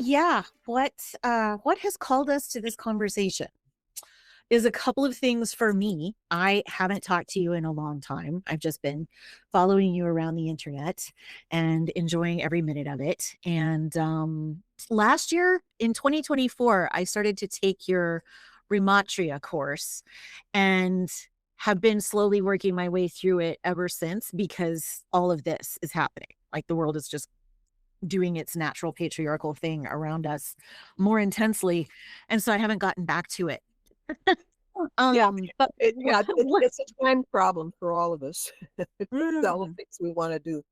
Yeah, what has called us to this conversation is a couple of things for me. I haven't talked to you in a long time. I've just been following you around the internet and enjoying every minute of it. And last year in 2024, I started to take your Rematria course and have been slowly working my way through it ever since because all of this is happening. Like the world is just doing its natural patriarchal thing around us more intensely. And so I haven't gotten back to it. Yeah, But it's a time problem for all of us. All the mm, things we want to do.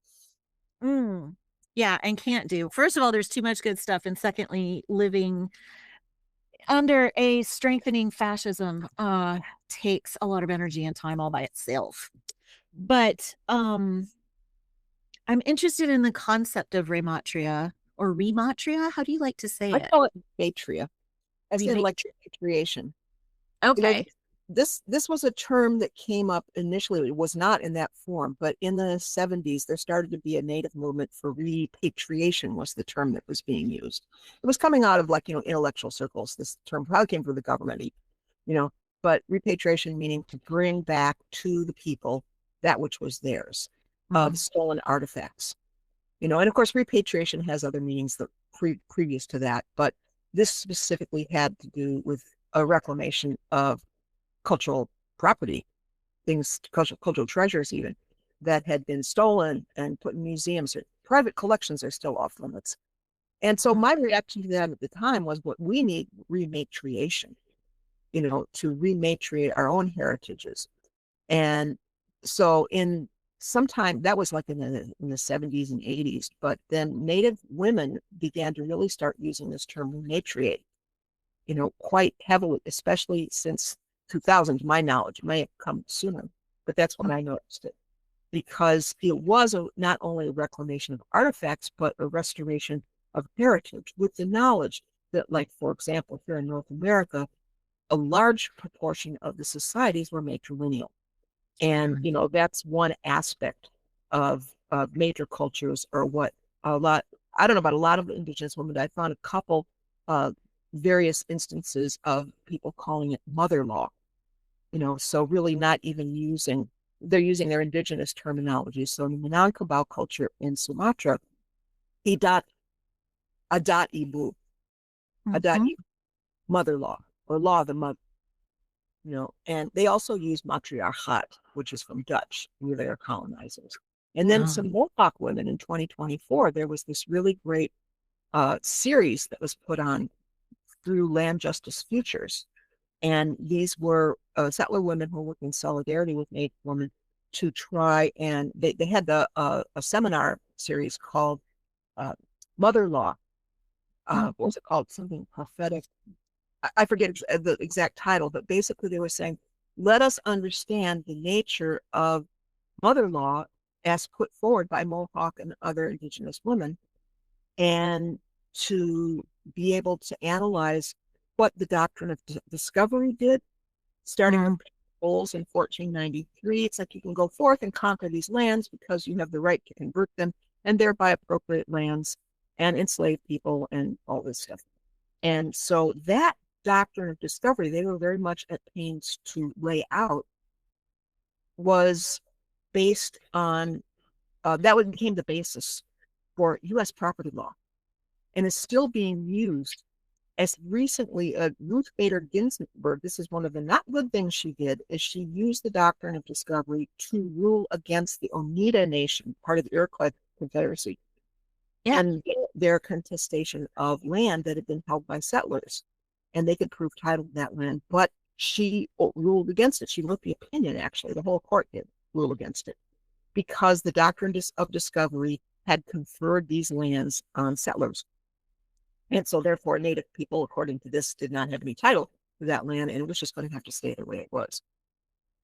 mm, yeah, and can't do. First of all, there's too much good stuff. And secondly, living under a strengthening fascism takes a lot of energy and time all by itself. But I'm interested in the concept of rematria or rematria. How do you like to say I it? call it matria, as in like Rematria. repatriation. You know, Okay. this was a term that came up initially. It was not in that form, but in the 70s, there started to be a native movement for repatriation was the term that was being used. It was coming out of like, intellectual circles. This term probably came from the government, you know, but repatriation meaning to bring back to the people that which was theirs, Mhm. stolen artifacts. And of course, repatriation has other meanings that previous to that, but this specifically had to do with a reclamation of cultural property, things, cultural treasures, even that had been stolen and put in museums. Or private collections are still off limits. And so my reaction to that at the time was what we need rematriation, to rematriate our own heritages. And so in sometime that was like in the 70s and 80s, but then Native women began to really start using this term rematriate, quite heavily, especially since 2000, to my knowledge. It may have come sooner, but that's when I noticed it because it was not only a reclamation of artifacts, but a restoration of heritage with the knowledge that, like, for example, here in North America, a large proportion of the societies were matrilineal. And, that's one aspect of major cultures or what a lot, I don't know about a lot of indigenous women, but I found a couple various instances of people calling it mother law, so really not even they're using their indigenous terminology. So in the Minangkabau culture in Sumatra, idat, adat ibu, adat Mhm. ibu, mother law or law of the mother, and they also use matriarchat, which is from Dutch, where they are colonizers. And then Oh. some Mohawk women in 2024, there was this really great series that was put on through Land Justice Futures. And these were settler women who worked in solidarity with Native women to try, and they had a seminar series called uh, Mother Law. What was it called? Something prophetic. I forget the exact title, but basically they were saying, let us understand the nature of mother law as put forward by Mohawk and other indigenous women, and to be able to analyze what the doctrine of discovery did, starting with Mm. goals in 1493. It's like you can go forth and conquer these lands because you have the right to convert them and thereby appropriate lands and enslave people and all this stuff. And so that doctrine of discovery, they were very much at pains to lay out, was based on that became the basis for U.S. property law and is still being used as recently. Ruth Bader Ginsburg, this is one of the not good things she did, is she used the doctrine of discovery to rule against the Oneida Nation, part of the Iroquois Confederacy, Yeah. and their contestation of land that had been held by settlers. And they could prove title to that land, but she ruled against it. She wrote the opinion, actually. The whole court did rule against it because the doctrine of discovery had conferred these lands on settlers. And so, therefore, Native people, according to this, did not have any title to that land, and it was just going to have to stay the way it was.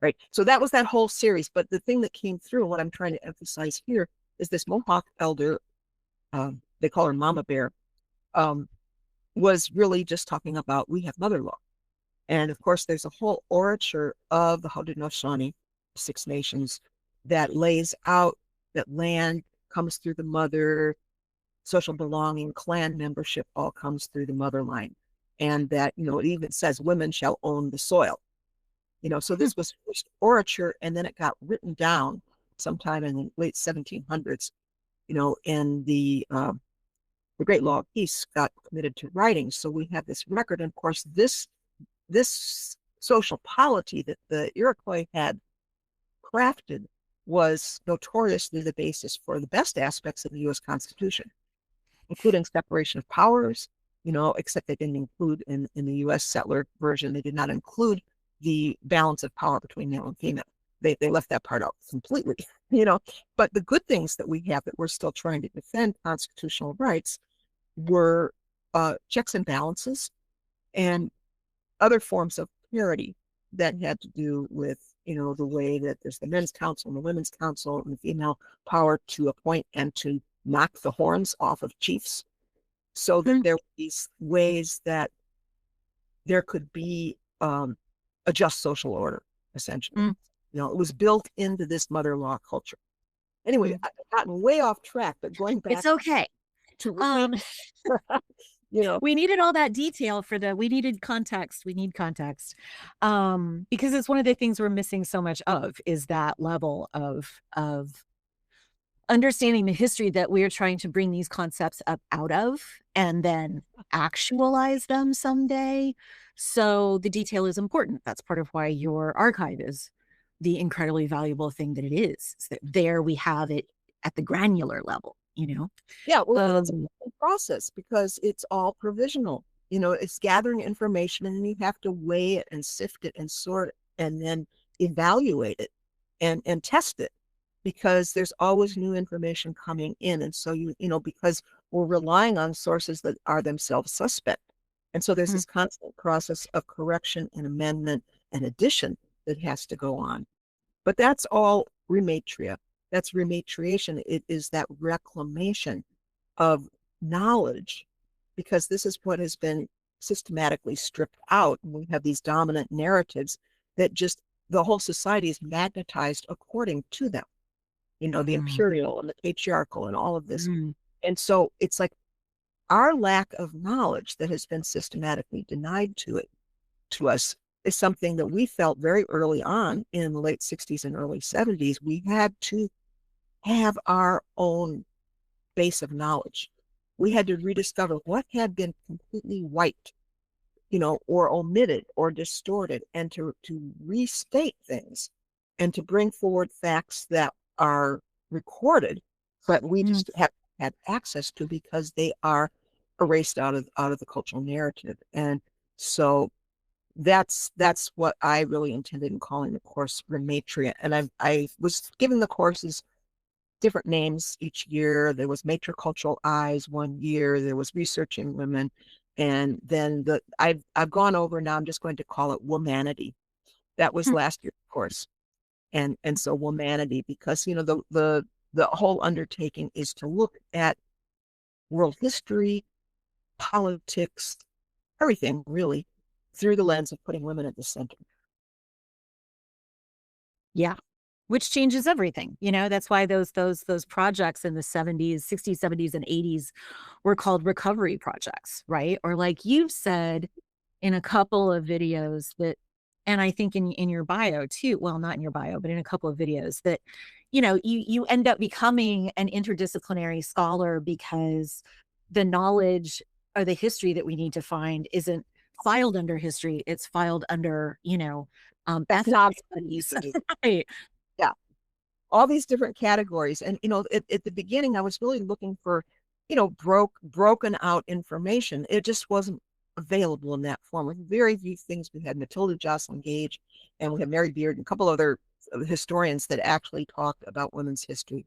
Right. So that was that whole series. But the thing that came through, what I'm trying to emphasize here, is this Mohawk elder, they call her Mama Bear, um, was really just talking about we have mother law. And of course, there's a whole orature of the Haudenosaunee, Six Nations, that lays out that land comes through the mother, social belonging, clan membership all comes through the mother line. And that, it even says women shall own the soil. So Hmm. this was first orature, and then it got written down sometime in the late 1700s, and the Great Law of Peace got committed to writing. So we have this record. And of course, this social polity that the Iroquois had crafted was notoriously the basis for the best aspects of the U.S. Constitution, including separation of powers, except they didn't include in the U.S. settler version, they did not include the balance of power between male and female. They left that part out completely, But the good things that we have that we're still trying to defend constitutional rights were checks and balances and other forms of parity that had to do with, the way that there's the men's council and the women's council and the female power to appoint and to knock the horns off of chiefs, so that there were these ways that there could be a just social order, essentially. Mm. It was built into this mother law culture. Anyway, I've gotten way off track, but going back It's okay. to We needed all that detail we needed context. We need context. Because it's one of the things we're missing so much of is that level of understanding the history that we're trying to bring these concepts up out of and then actualize them someday. So the detail is important. That's part of why your archive is the incredibly valuable thing that it is. That there we have it at the granular level, Yeah, well, it's a process because it's all provisional. It's gathering information, and then you have to weigh it and sift it and sort it and then evaluate it and test it, because there's always new information coming in. And so because we're relying on sources that are themselves suspect. And so there's this constant process of correction and amendment and addition that has to go on. But that's all rematria. That's rematriation. It is that reclamation of knowledge, because this is what has been systematically stripped out. And we have these dominant narratives that just the whole society is magnetized according to them, the imperial and the patriarchal and all of this. And so it's like our lack of knowledge that has been systematically denied to us is something that we felt very early on in the late 60s and early 70s. We had to have our own base of knowledge. We had to rediscover what had been completely wiped, or omitted or distorted, and to restate things and to bring forward facts that are recorded, but we just have had access to because they are erased out of the cultural narrative. And so that's what I really intended in calling the course Rematria. And I was giving the courses different names each year. There was Matricultural Eyes one year, there was Researching Women, and then I've gone over now, I'm just going to call it Womanity. That was last year's course. And so Womanity, because the whole undertaking is to look at world history, politics, everything really, through the lens of putting women at the center. Yeah. Which changes everything. That's why those projects in the 70s, 60s, 70s, and 80s were called recovery projects, right? Or like you've said in a couple of videos that, and I think in your bio too, well, not in your bio, but in a couple of videos that, you end up becoming an interdisciplinary scholar because the knowledge or the history that we need to find isn't filed under history. It's filed under, ethnic studies. Right. Yeah. All these different categories. And, at the beginning, I was really looking for, broken out information. It just wasn't available in that form. With very few things. We had Matilda Jocelyn Gage, and we had Mary Beard and a couple other historians that actually talked about women's history.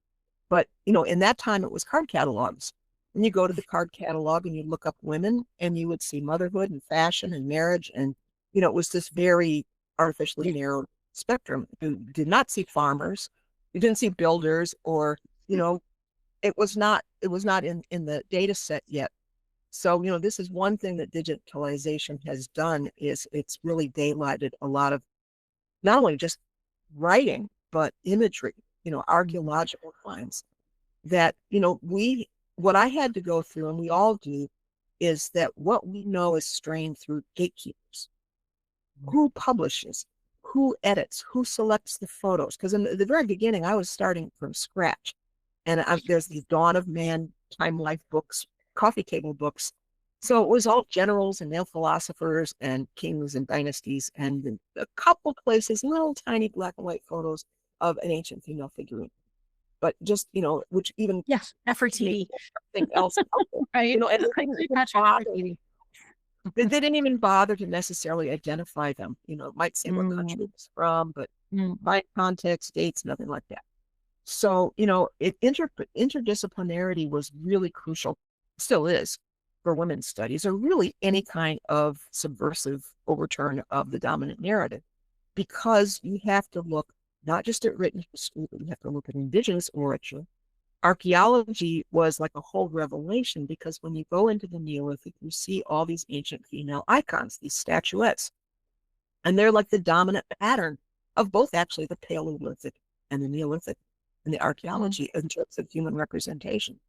But, in that time, it was card catalogs. And you go to the card catalog and you look up women, and you would see motherhood and fashion and marriage. And, it was this very artificially narrow spectrum. You did not see farmers. You didn't see builders, or, it was not in the data set yet. So, this is one thing that digitalization has done, is it's really daylighted a lot of not only just writing, but imagery, archaeological finds that, we what I had to go through, and we all do, is that what we know is strained through gatekeepers. Who publishes, who edits, who selects the photos? Because in the very beginning, I was starting from scratch. And there's these Dawn of Man, Time Life books, coffee table books. So it was all generals and male philosophers and kings and dynasties, and a couple places, little tiny black and white photos of an ancient female figurine. But just, which even Yes, FRTD. Something else, Right. and they didn't even bother to necessarily identify them. It might say what country it's from, but by context, dates, nothing like that. So, interdisciplinarity was really crucial, still is, for women's studies, or really any kind of subversive overturn of the dominant narrative, because you have to look not just at written history, but you have to look at indigenous orature. Archaeology was like a whole revelation, because when you go into the Neolithic, you see all these ancient female icons, these statuettes, and they're like the dominant pattern of both actually the Paleolithic and the Neolithic and the archaeology in terms of human representation.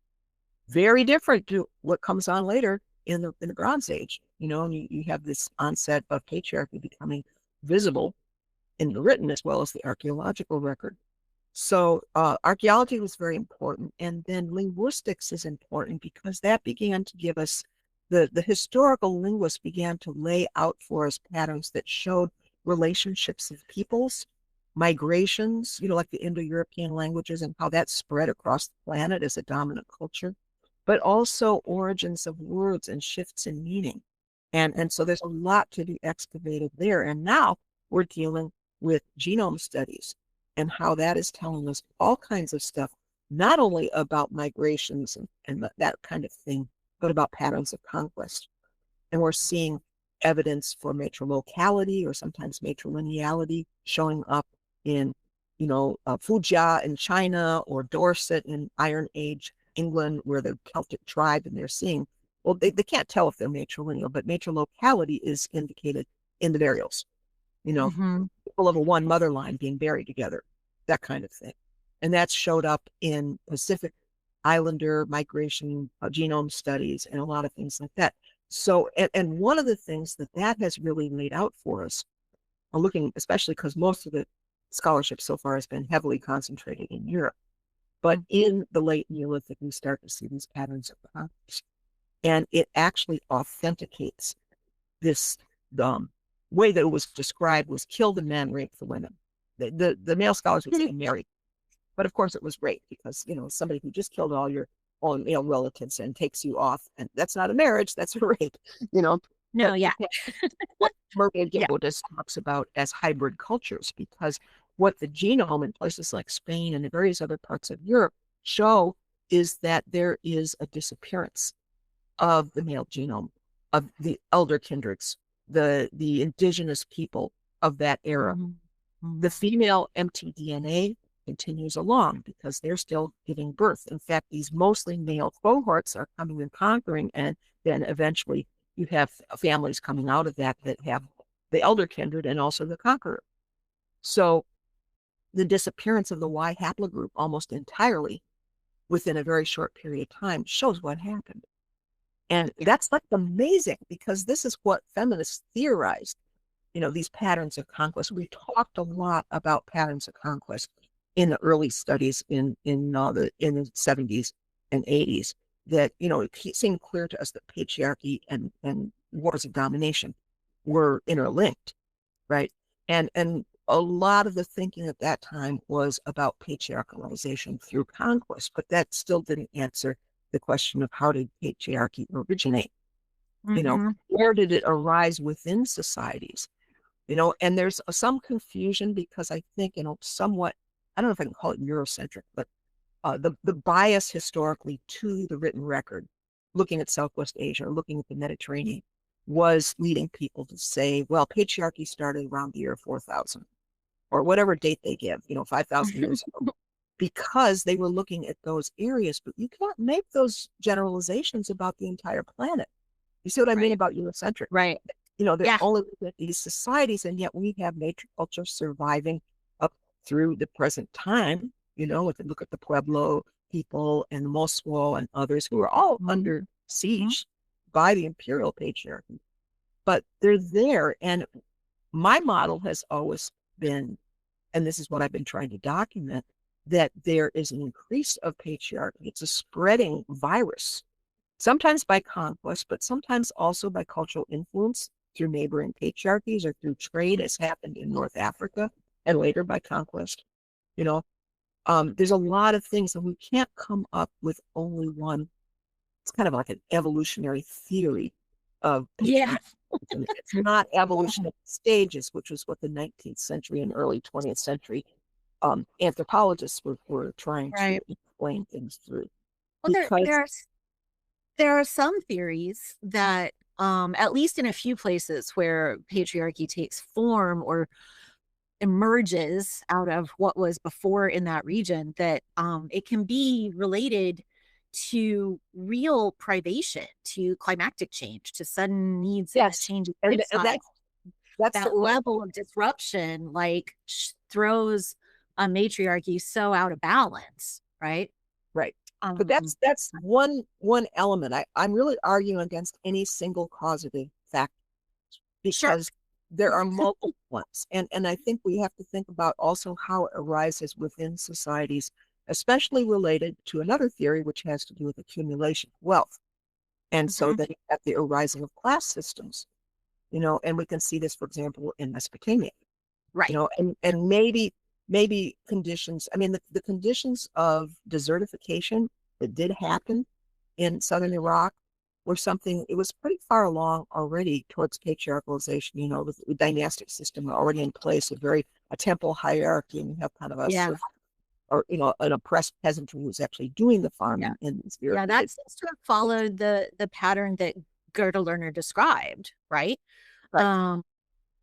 Very different to what comes on later in the Bronze Age, and you have this onset of patriarchy becoming visible in the written as well as the archaeological record. So archaeology was very important. And then linguistics is important, because that began to give us, the historical linguists began to lay out for us patterns that showed relationships of peoples, migrations, like the Indo-European languages and how that spread across the planet as a dominant culture, but also origins of words and shifts in meaning. And so there's a lot to be excavated there. And now we're dealing with genome studies and how that is telling us all kinds of stuff, not only about migrations and that kind of thing, but about patterns of conquest. And we're seeing evidence for matrilocality, or sometimes matrilineality, showing up in, Fujia in China, or Dorset in Iron Age England, where the Celtic tribe, and they're seeing, well, they can't tell if they're matrilineal, but matrilocality is indicated in the burials. People of a one mother line being buried together, that kind of thing. And that's showed up in Pacific Islander migration genome studies and a lot of things like that. So, and one of the things that has really laid out for us, looking, especially because most of the scholarship so far has been heavily concentrated in Europe, but in the late Neolithic, we start to see these patterns of conquest. And it actually authenticates this way that it was described was kill the men, rape the women. The male scholars would say marry, but of course it was rape, because somebody who just killed all your own male relatives and takes you off, and that's not a marriage, that's a rape. No, yeah. What Mermaid Gilbert talks about as hybrid cultures, because what the genome in places like Spain and the various other parts of Europe show is that there is a disappearance of the male genome, of the elder kindreds, the indigenous people of that era. The female mtDNA continues along, because they're still giving birth. In fact, these mostly male cohorts are coming and conquering, and then eventually you have families coming out of that have the elder kindred and also the conqueror. So the disappearance of the Y haplogroup almost entirely within a very short period of time shows what happened. And that's like amazing, because this is what feminists theorized, these patterns of conquest. We talked a lot about patterns of conquest in the early studies in the 70s and 80s, that, it seemed clear to us that patriarchy and wars of domination were interlinked, right? And a lot of the thinking at that time was about patriarchalization through conquest, but that still didn't answer the question of how did patriarchy originate? Where did it arise within societies? And there's some confusion, because I think, somewhat, I don't know if I can call it Eurocentric, but the bias historically to the written record, looking at Southwest Asia, looking at the Mediterranean, was leading people to say, well, patriarchy started around the year 4000, or whatever date they give, 5,000 years ago, because they were looking at those areas. But you can't make those generalizations about the entire planet. You see what I mean about Eurocentric? Right. They're only looking at these societies, and yet we have matriculture surviving up through the present time. If you look at the Pueblo, people and the Mosuo and others who are all under siege by the imperial patriarchy. But they're there. And my model has always been, and this is what I've been trying to document, that there is an increase of patriarchy. It's a spreading virus, sometimes by conquest, but sometimes also by cultural influence through neighboring patriarchies or through trade, as happened in North Africa, and later by conquest. You know, there's a lot of things, and we can't come up with only one. It's kind of like an evolutionary theory of patriarchy. It's not evolution of stages, which was what the 19th century and early 20th century anthropologists were trying to explain things through. Well, Because there are some theories that, at least in a few places where patriarchy takes form or emerges out of what was before in that region, that it can be related to real privation, to climactic change, to sudden needs and change of lifestyle. That's that level of disruption like throws a matriarchy so out of balance, right? Right. But that's one element. I'm really arguing against any single causative factor, because there are multiple ones. And I think we have to think about also how it arises within societies, especially related to another theory, which has to do with accumulation of wealth. And so then at the arising of class systems, you know, and we can see this, for example, in Mesopotamia, right? You know, and maybe conditions. I mean, the conditions of desertification that did happen in southern Iraq were something. It was pretty far along already towards patriarchalization. You know, with the dynastic system already in place, a temple hierarchy, and you have kind of a sort of, or you know, an oppressed peasantry who's actually doing the farming in this period. Yeah, that seems to have followed the pattern that Gerda Lerner described, right? But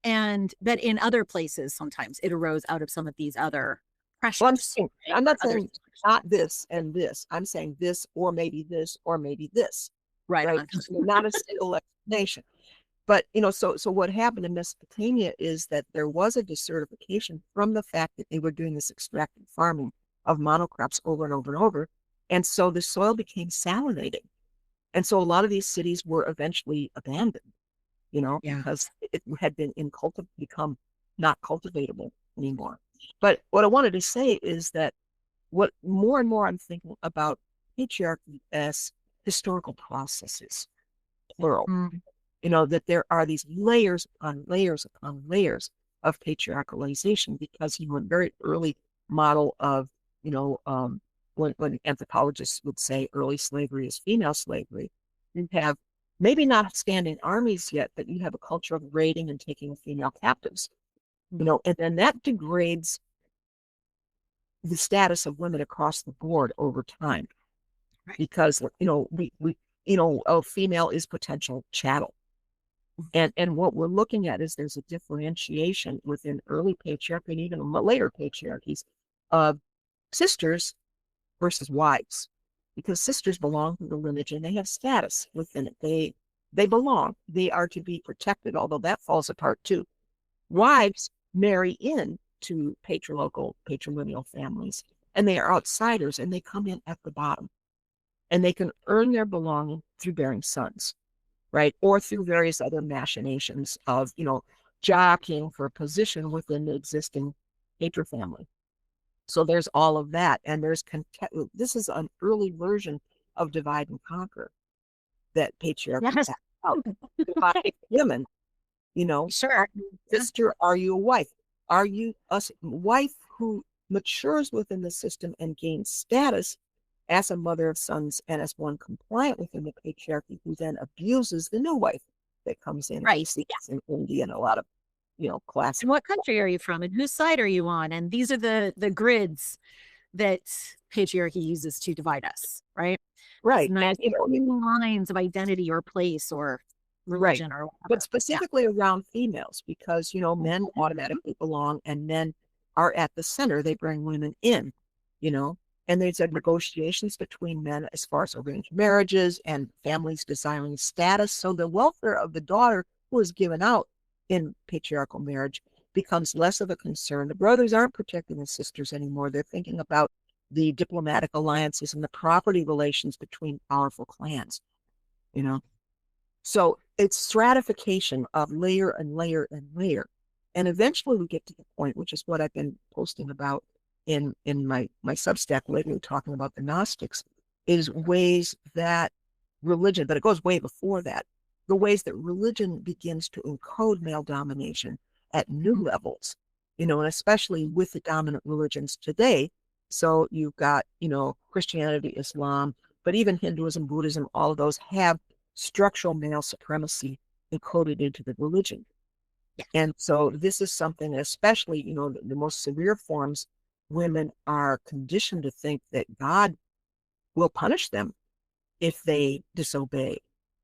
in other places, sometimes it arose out of some of these other pressures. Well, I'm not saying not this and this. I'm saying this, or maybe this, or maybe this. Right. Not a single explanation. But, you know, so what happened in Mesopotamia is that there was a desertification from the fact that they were doing this extractive farming of monocrops over and over and over. And so the soil became salinating. And so a lot of these cities were eventually abandoned, you know, because it had become not cultivatable anymore. But what I wanted to say is that what more and more I'm thinking about patriarchy as historical processes, plural. You know, that there are these layers upon layers upon layers of patriarchalization, because, you know, a very early model of, you know, when anthropologists would say early slavery is female slavery, you have maybe not standing armies yet, but you have a culture of raiding and taking female captives, you know, and then that degrades the status of women across the board over time, because, you know, we you know, a female is potential chattel. And what we're looking at is there's a differentiation within early patriarchy and even later patriarchies of sisters versus wives, because sisters belong to the lineage and they have status within it. They belong. They are to be protected, although that falls apart too. Wives marry in to patrilineal families, and they are outsiders, and they come in at the bottom, and they can earn their belonging through bearing sons, right? Or through various other machinations of, you know, jockeying for a position within the existing patri family. So there's all of that. And this is an early version of divide and conquer that patriarchy has out. Divide women, you know, sister, are you a wife? Are you a wife who matures within the system and gains status as a mother of sons and as one compliant within the patriarchy, who then abuses the new wife that comes in? Right. In India and a lot of, you know, classic. And what country are you from, and whose side are you on? And these are the grids that patriarchy uses to divide us, right? Right. Nice, you know, lines of identity or place or religion or whatever. But specifically around females, because, you know, men automatically belong, and men are at the center. They bring women in, you know, and there's negotiations between men as far as arranged marriages and families desiring status. So the welfare of the daughter who is given out in patriarchal marriage becomes less of a concern. The brothers aren't protecting the sisters anymore. They're thinking about the diplomatic alliances and the property relations between powerful clans, you know. So it's stratification of layer and layer and layer. And eventually we get to the point, which is what I've been posting about in my Substack lately, talking about the Gnostics, is ways that religion, but it goes way before that, the ways that religion begins to encode male domination at new levels, and especially with the dominant religions today. So you've got, Christianity, Islam, but even Hinduism, Buddhism, all of those have structural male supremacy encoded into the religion. And so this is something, especially, the most severe forms, women are conditioned to think that God will punish them if they disobey,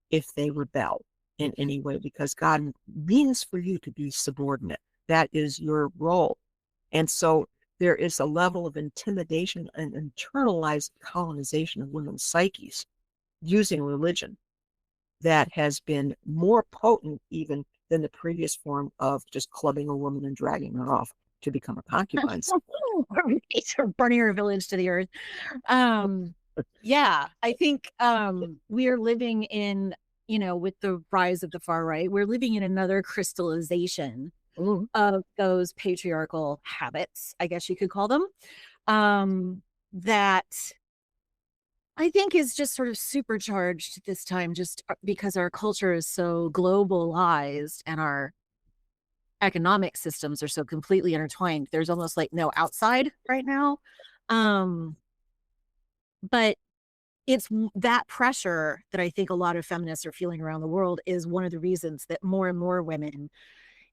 if they rebel in any way, because God means for you to be subordinate. That is your role. And so there is a level of intimidation and internalized colonization of women's psyches using religion that has been more potent even than the previous form of just clubbing a woman and dragging her off to become a concubine. Or burning her village to the earth. Yeah, I think we are living in, with the rise of the far right, we're living in another crystallization of those patriarchal habits, I guess you could call them, that I think is just sort of supercharged this time, just because our culture is so globalized and our economic systems are so completely intertwined. There's almost like no outside right now. But it's that pressure that I think a lot of feminists are feeling around the world is one of the reasons that more and more women,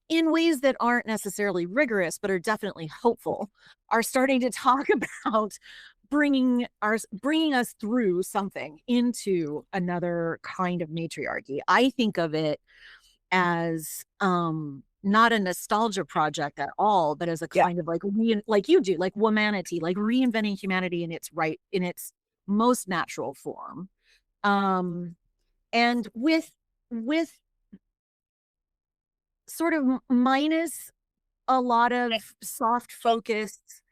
in ways that aren't necessarily rigorous, but are definitely hopeful, are starting to talk about bringing us through something into another kind of matriarchy. I think of it as not a nostalgia project at all, but as a kind of like you do, like womanity, like reinventing humanity in its most natural form, and with sort of minus a lot of soft focused,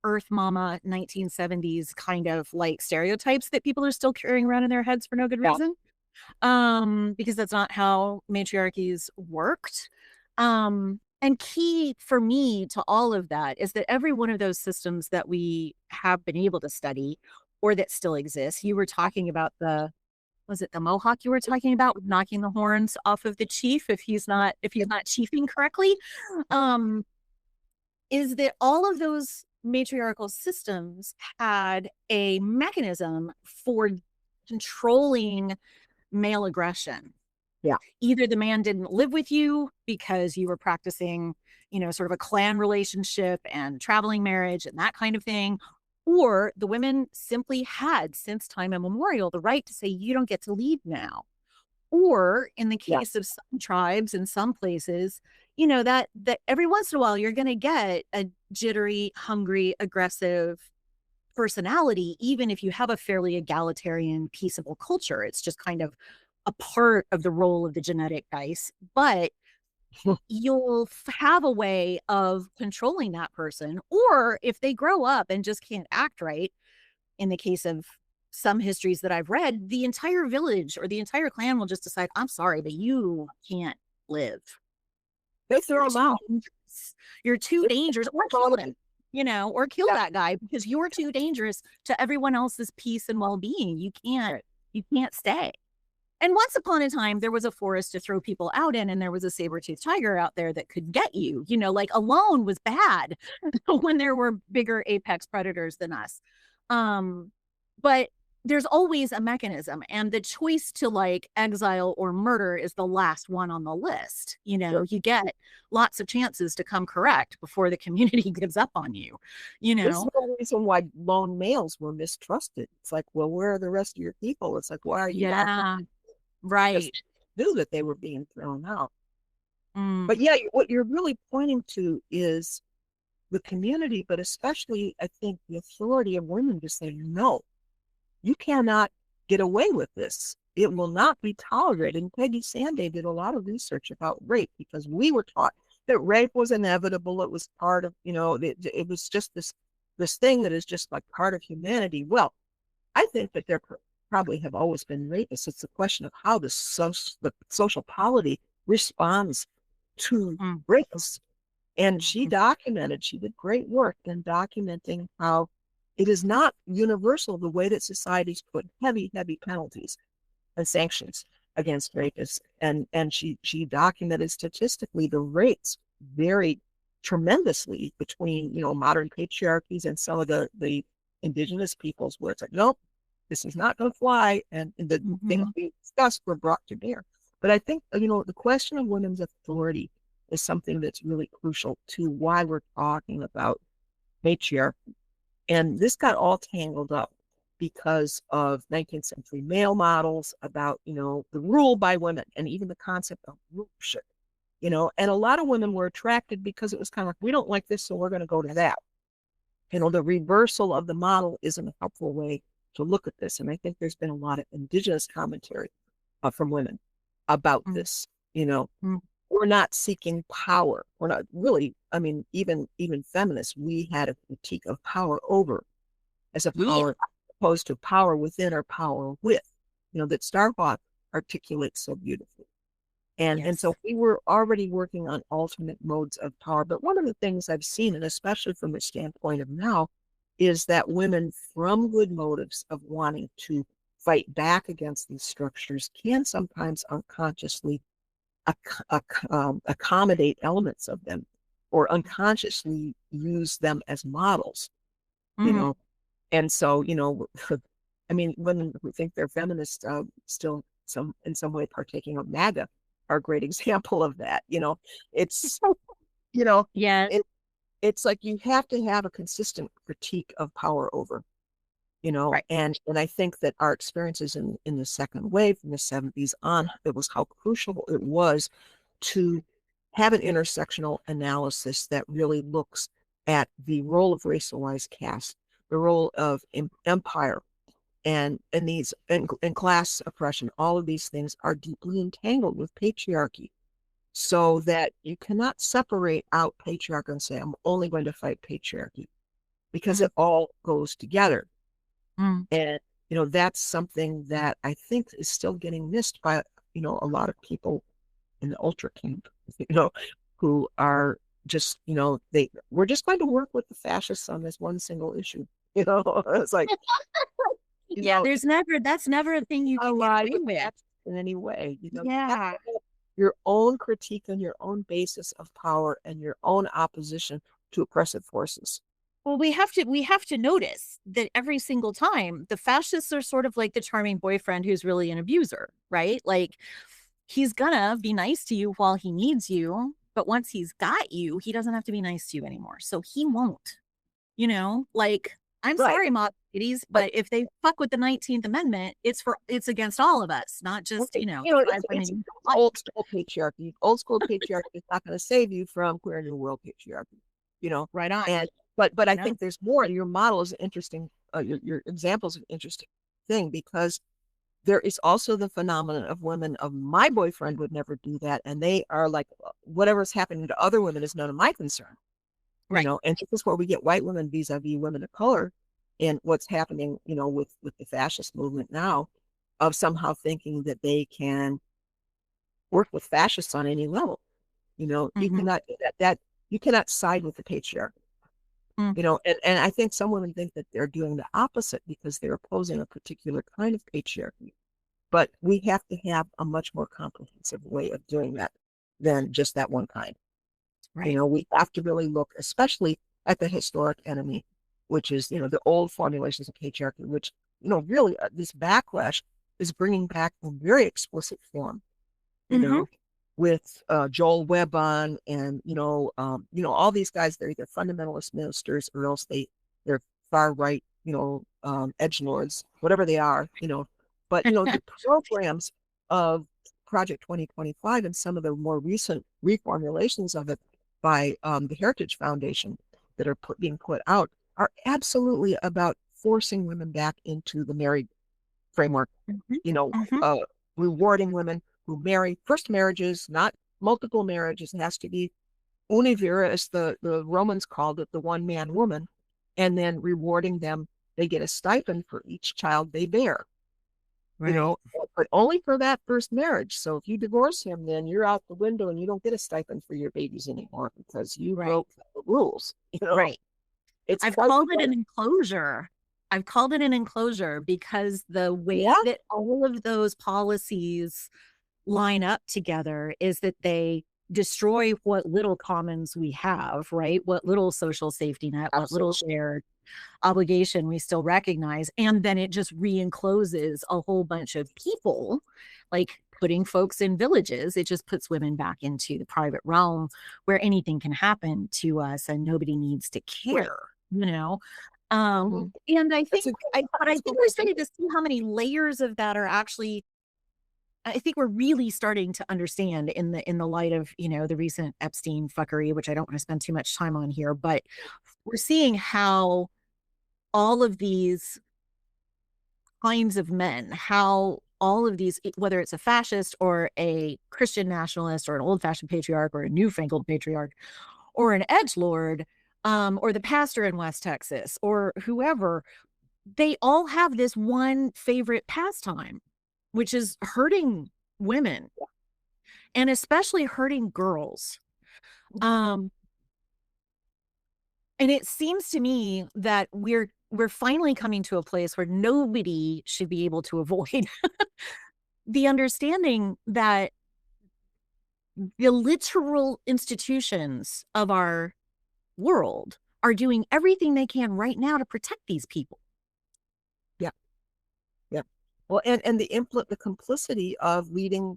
Earth Mama 1970s kind of like stereotypes that people are still carrying around in their heads for no good reason. Because that's not how matriarchies worked. And key for me to all of that is that every one of those systems that we have been able to study or that still exists, you were talking about was it the Mohawk you were talking about, knocking the horns off of the chief if he's not chiefing correctly, is that all of those matriarchal systems had a mechanism for controlling male aggression. Yeah. Either the man didn't live with you because you were practicing, sort of a clan relationship and traveling marriage and that kind of thing, or the women simply had, since time immemorial, the right to say, you don't get to leave now. Or in the case of some tribes in some places, that every once in a while you're going to get a jittery, hungry, aggressive personality, even if you have a fairly egalitarian, peaceable culture. It's just kind of a part of the roll of the genetic dice. But you'll have a way of controlling that person. Or if they grow up and just can't act right, in the case of some histories that I've read, the entire village or the entire clan will just decide, I'm sorry, but you can't live. They throw them out. You're too dangerous, or kill him, or kill that guy because you're too dangerous to everyone else's peace and well-being. You can't stay. And once upon a time, there was a forest to throw people out in, and there was a saber-toothed tiger out there that could get you. Like alone was bad when there were bigger apex predators than us. But there's always a mechanism, and the choice to like exile or murder is the last one on the list. You get lots of chances to come correct before the community gives up on you. This is the reason why lone males were mistrusted. It's like, well, where are the rest of your people? It's like, why are you? Right. Knew that they were being thrown out. But yeah, what you're really pointing to is the community, but especially I think the authority of women to say, no, you cannot get away with this. It will not be tolerated. And Peggy Sanday did a lot of research about rape because we were taught that rape was inevitable. It was part of, it was just this this thing that is just like part of humanity. Well, I think that there probably have always been rapists. It's a question of how the social polity responds to Mm, rapists. And she mhm, did great work in documenting how it is not universal the way that societies put heavy, heavy penalties and sanctions against rapists. And she documented statistically the rates vary tremendously between, modern patriarchies and some of the indigenous peoples where it's like, nope, this is not going to fly. And the things mhm, we discussed were brought to bear. But I think, the question of women's authority is something that's really crucial to why we're talking about matriarchy. And this got all tangled up because of 19th century male models about, the rule by women and even the concept of rulership, and a lot of women were attracted because it was kind of like, we don't like this, so we're going to go to that. The reversal of the model isn't a helpful way to look at this. And I think there's been a lot of indigenous commentary from women about mm, this. mm. We're not seeking power. We're not really, I mean, even feminists, we had a critique of power over as a Yeah. power opposed to power within or power with, that Starhawk articulates so beautifully. And Yes. so we were already working on alternate modes of power. But one of the things I've seen, and especially from the standpoint of now, is that women from good motives of wanting to fight back against these structures can sometimes unconsciously accommodate elements of them or unconsciously use them as models, you Mhm. know. And so, I mean, women who think they're feminists still in some way partaking of MAGA are a great example of that. It's, you know, Yes. it, it's like you have to have a consistent critique of power over, Right. and I think that our experiences in the second wave from the 70s on, it was how crucial it was to have an intersectional analysis that really looks at the role of racialized caste, the role of empire, and class oppression. All of these things are deeply entangled with patriarchy, so that you cannot separate out patriarchy and say, I'm only going to fight patriarchy, because Mm, it all goes together. mm. And, that's something that I think is still getting missed by, a lot of people in the ultra camp, you know, who are just, we're just going to work with the fascists on this one single issue. It's like, you Yeah, know, that's never a thing you can get ally away with with. that in any way. You have Yeah. to have your own critique and your own basis of power and your own opposition to oppressive forces. Well, we have to notice that every single time the fascists are sort of like the charming boyfriend who's really an abuser, right? Like he's gonna be nice to you while he needs you, but once he's got you, he doesn't have to be nice to you anymore. So he won't. Like I'm Right. sorry, mob ladies, But but if they fuck with the 19th Amendment, it's against all of us, not just, right. the five It's women. old school patriarchy. Old school patriarchy is not going to save you from queer new world patriarchy, you know. Right on. And but I No. think there's more. Your model is interesting. Your examples an interesting thing, because there is also the phenomenon of women of, my boyfriend would never do that, and they are like, whatever's happening to other women is none of my concern. Right. And this is where we get white women vis-a-vis women of color, and what's happening, with the fascist movement now, of somehow thinking that they can work with fascists on any level. You Mhm. cannot do that you cannot side with the patriarch. Mm. And I think some women think that they're doing the opposite because they're opposing a particular kind of patriarchy. But we have to have a much more comprehensive way of doing that than just that one kind. Right. We have to really look, especially at the historic enemy, which is, the old formulations of patriarchy, which, really this backlash is bringing back in very explicit form, you Mhm. know, with Joel Webon and, all these guys. They're either fundamentalist ministers or else they're far right, edge lords, whatever they are, But, the programs of Project 2025 and some of the more recent reformulations of it by the Heritage Foundation that are being put out are absolutely about forcing women back into the married framework, Mhm. you know, Mhm. uh, rewarding women who marry first marriages, not multiple marriages. It has to be univira, as the Romans called it, the one man woman. and then rewarding them. They get a stipend for each child they bear, Right. but only for that first marriage. So if you divorce him, then you're out the window and you don't get a stipend for your babies anymore because you Right. broke the rules. Right. It's I've quite, called it quite an enclosure. I've called it an enclosure because the way yeah, that all of those policies line up together is that they destroy what little commons we have, right? What little social safety net, what little absolutely. shared obligation we still recognize. And then it just re-encloses a whole bunch of people, like putting folks in villages. It just puts women back into the private realm where anything can happen to us and nobody needs to Right. care, you know? Mhm. And I That's think a but I that's a think good we're way of starting thinking. to see how many layers of that are actually I think we're really starting to understand in the light of, the recent Epstein fuckery, which I don't want to spend too much time on here, but we're seeing how all of these kinds of men, how all of these, whether it's a fascist or a Christian nationalist or an old fashioned patriarch or a newfangled patriarch or an edgelord, or the pastor in West Texas or whoever, they all have this one favorite pastime, which is hurting women and especially hurting girls. Um, and it seems to me that we're finally coming to a place where nobody should be able to avoid the understanding that the literal institutions of our world are doing everything they can right now to protect these people. Yeah. Yeah. Well, and the complicity of leading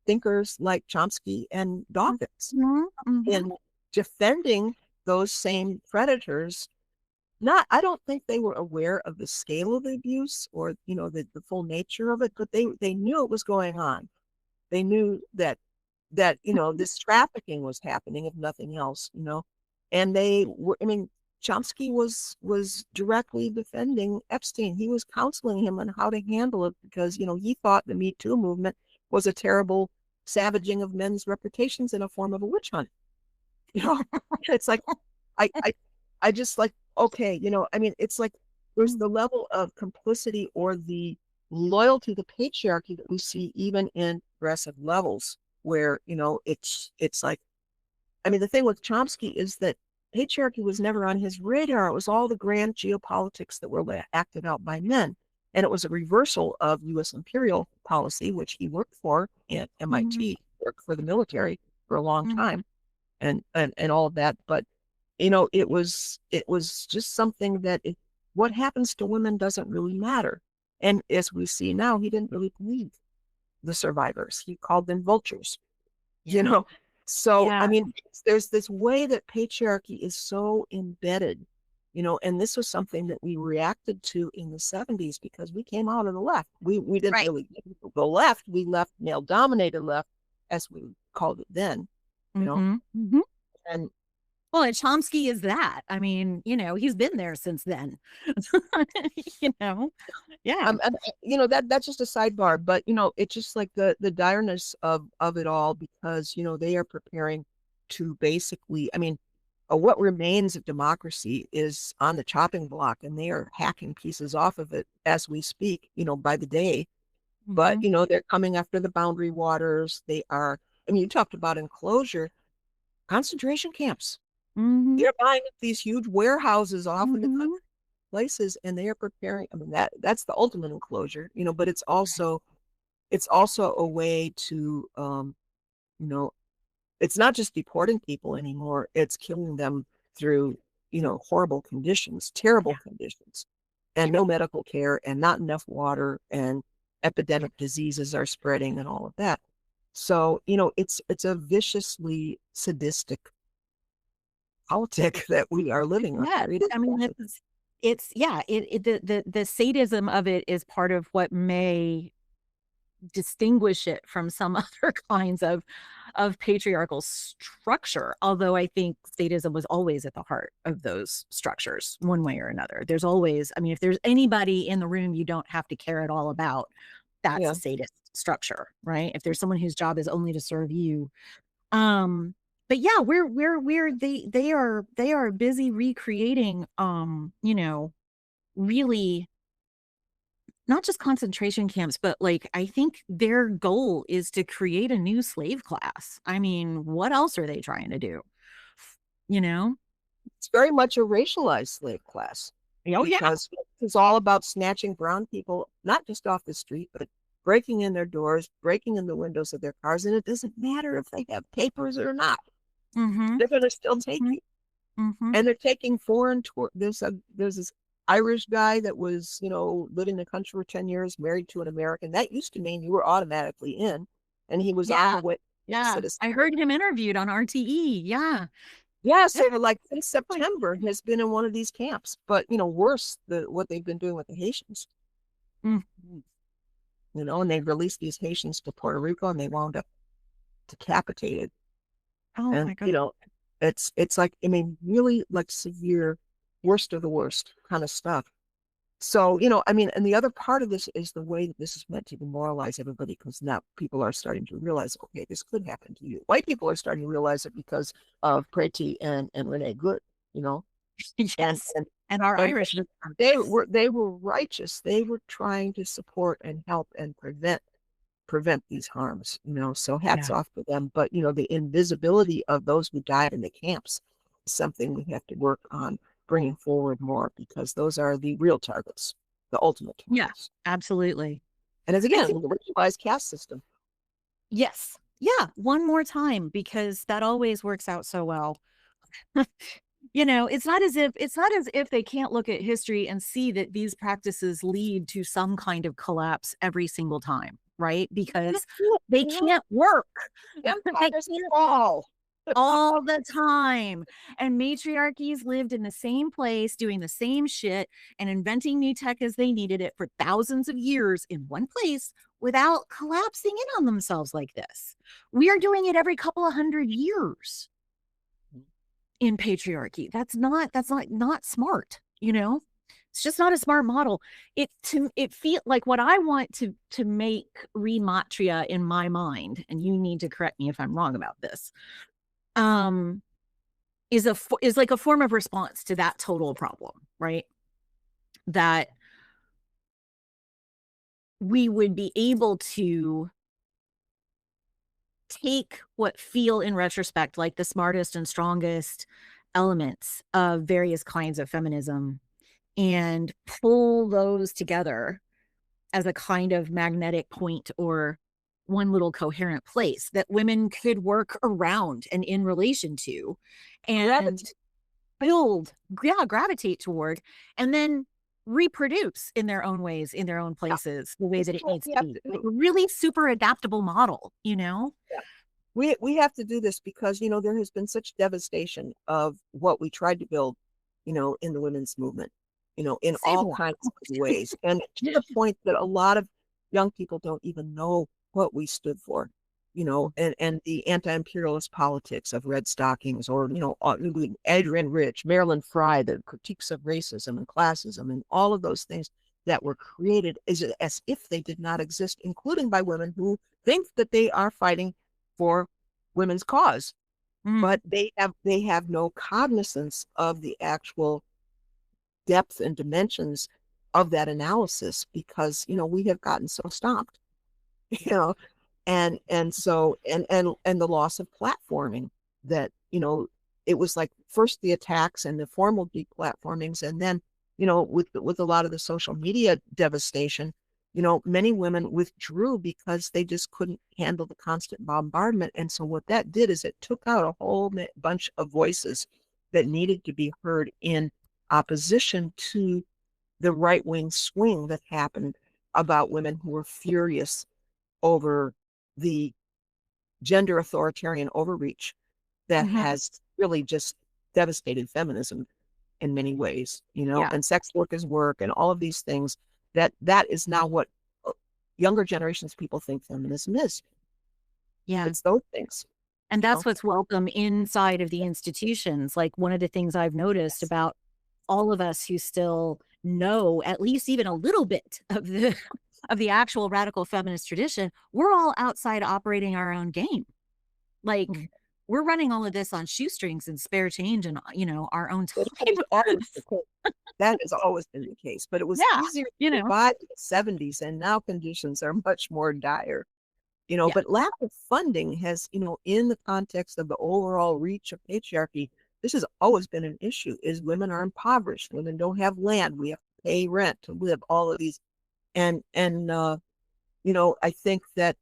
thinkers like Chomsky and Dawkins Mhm, mhm, in defending those same predators. Not, I don't think they were aware of the scale of the abuse or, the full nature of it, but they knew it was going on. They knew that this trafficking was happening, if nothing else, and they were, I mean, Chomsky was directly defending Epstein. He was counseling him on how to handle it because, he thought the Me Too movement was a terrible savaging of men's reputations in a form of a witch hunt. You know, it's like I I I just like, okay, I mean, it's like there's mhm. the level of complicity or the loyalty to patriarchy that we see even in progressive levels where, it's like, I mean, the thing with Chomsky is that patriarchy was never on his radar. It was all the grand geopolitics that were acted out by men. And it was a reversal of US imperial policy, which he worked for at Mhm, MIT, worked for the military for a long mhm. time and all of that. But it was just something that what happens to women doesn't really matter. And as we see now, he didn't really believe the survivors. He called them vultures, you Yeah. know. So I Yeah. mean, there's this way that patriarchy is so embedded, and this was something that we reacted to in the 70s because we came out of the left. We didn't Right. really go left. We left male dominated left, as we called it then, you know. Mhm, mhm. And Well, and Chomsky is that. I mean, he's been there since then. You know? Yeah. that's just a sidebar, but it's just like the direness of it all because they are preparing to basically, I mean, what remains of democracy is on the chopping block, and they are hacking pieces off of it as we speak, by the day. But Mhm, they're coming after the boundary waters. They are. I mean, you talked about enclosure, concentration camps. mhm, They're buying up these huge warehouses off in the country mhm. places and they are preparing. I mean, that's the ultimate enclosure, but it's also a way to you know it's not just deporting people anymore, it's killing them through horrible conditions, terrible Yeah, conditions, and yeah, no medical care and not enough water, and epidemic diseases are spreading and all of that. So it's a viciously sadistic politic that we are living yeah. under. It is I mean, it's yeah, the sadism of it is part of what may distinguish it from some other kinds of patriarchal structure, although I think sadism was always at the heart of those structures one way or another. There's always, I mean, if there's anybody in the room you don't have to care at all about, that's a yeah. sadist structure, right? If there's someone whose job is only to serve you. um but yeah, they are busy recreating, really not just concentration camps, but like I think their goal is to create a new slave class. I mean, what else are they trying to do? You know? It's very much a racialized slave class Oh yeah. because it's all about snatching brown people, not just off the street, but breaking in their doors, breaking in the windows of their cars. And it doesn't matter if they have papers or not. Mm-hmm. They're going to still take Mm-hmm. you. Mm-hmm. And they're taking foreign tour. There's this Irish guy that was, living in the country for 10 years, married to an American. That used to mean you were automatically in, and he was on Yeah. the way Yeah. citizen. I heard him interviewed on RTE. Yeah. Yes, Yeah. they were like since September has been in one of these camps. But worse, what they've been doing with the Haitians, Mm-hmm. and they released these Haitians to Puerto Rico and they wound up decapitated. Oh And my God. it's like, I mean, really like severe, worst of the worst kind of stuff. So, I mean, and the other part of this is the way that this is meant to demoralize everybody, because now people are starting to realize, okay, this could happen to you. White people are starting to realize it because of Preti and Renee Good, you know, and Yes. and And our but Irish. they were righteous. They were trying to support and help and prevent these harms, so hats Yeah. off to them. But the invisibility of those who died in the camps is something we have to work on bringing forward more, because those are the real targets, the ultimate Yeah. targets. Absolutely. And as I again, think the ritualized caste system. yes. Yeah. One more time, because that always works out so well. It's not as if they can't look at history and see that these practices lead to some kind of collapse every single time, right? Because they can't work. They Empires can't fall. all the time. And matriarchies lived in the same place, doing the same shit and inventing new tech as they needed it for thousands of years in one place without collapsing in on themselves like this. We are doing it every couple of hundred years in patriarchy. That's not smart, It's just not a smart model. It feel like what I want to make rematria in my mind, and you need to correct me if I'm wrong about this. Um, is like a form of response to that total problem, right? That we would be able to take what feel in retrospect like the smartest and strongest elements of various kinds of feminism and pull those together as a kind of magnetic point or one little coherent place that women could work around and in relation to and build, yeah, gravitate toward, and then reproduce in their own ways, in their own Yeah, places, the way this that is it what needs we to have be. to Like do. a really super adaptable model. Yeah. We have to do this because there has been such devastation of what we tried to build, in the women's movement, in Say all more. kinds of ways, and to the point that a lot of young people don't even know what we stood for, and the anti-imperialist politics of red stockings, or Adrienne Rich, Marilyn Frye, the critiques of racism and classism, and all of those things that were created as if they did not exist, including by women who think that they are fighting for women's cause, Mm, but they have no cognizance of the actual depth and dimensions of that analysis, because we have gotten so stomped, you know and the loss of platforming, that it was like first the attacks and the formal deplatformings, and then with a lot of the social media devastation, many women withdrew because they just couldn't handle the constant bombardment. And so what that did is it took out a whole bunch of voices that needed to be heard in opposition to the right-wing swing that happened about women who were furious over the gender authoritarian overreach that mhm. has really just devastated feminism in many ways, Yeah, and sex work is work and all of these things. That is now what younger generations people think feminism is. yeah. It's those things, And you that's know. what's welcome inside of the institutions. Like one of the things I've noticed Yes. about all of us who still know at least even a little bit of the of the actual radical feminist tradition, we're all outside operating our own game. Like Mhm. we're running all of this on shoestrings and spare change and, our own time. That has always been the case. That has always been the case, but it was Yeah, easier you to know. survive in the 70s, and now conditions are much more dire. Yeah. But lack of funding has, in the context of the overall reach of patriarchy, this has always been an issue, is women are impoverished. Women don't have land. We have to pay rent to live, all of these. And I think that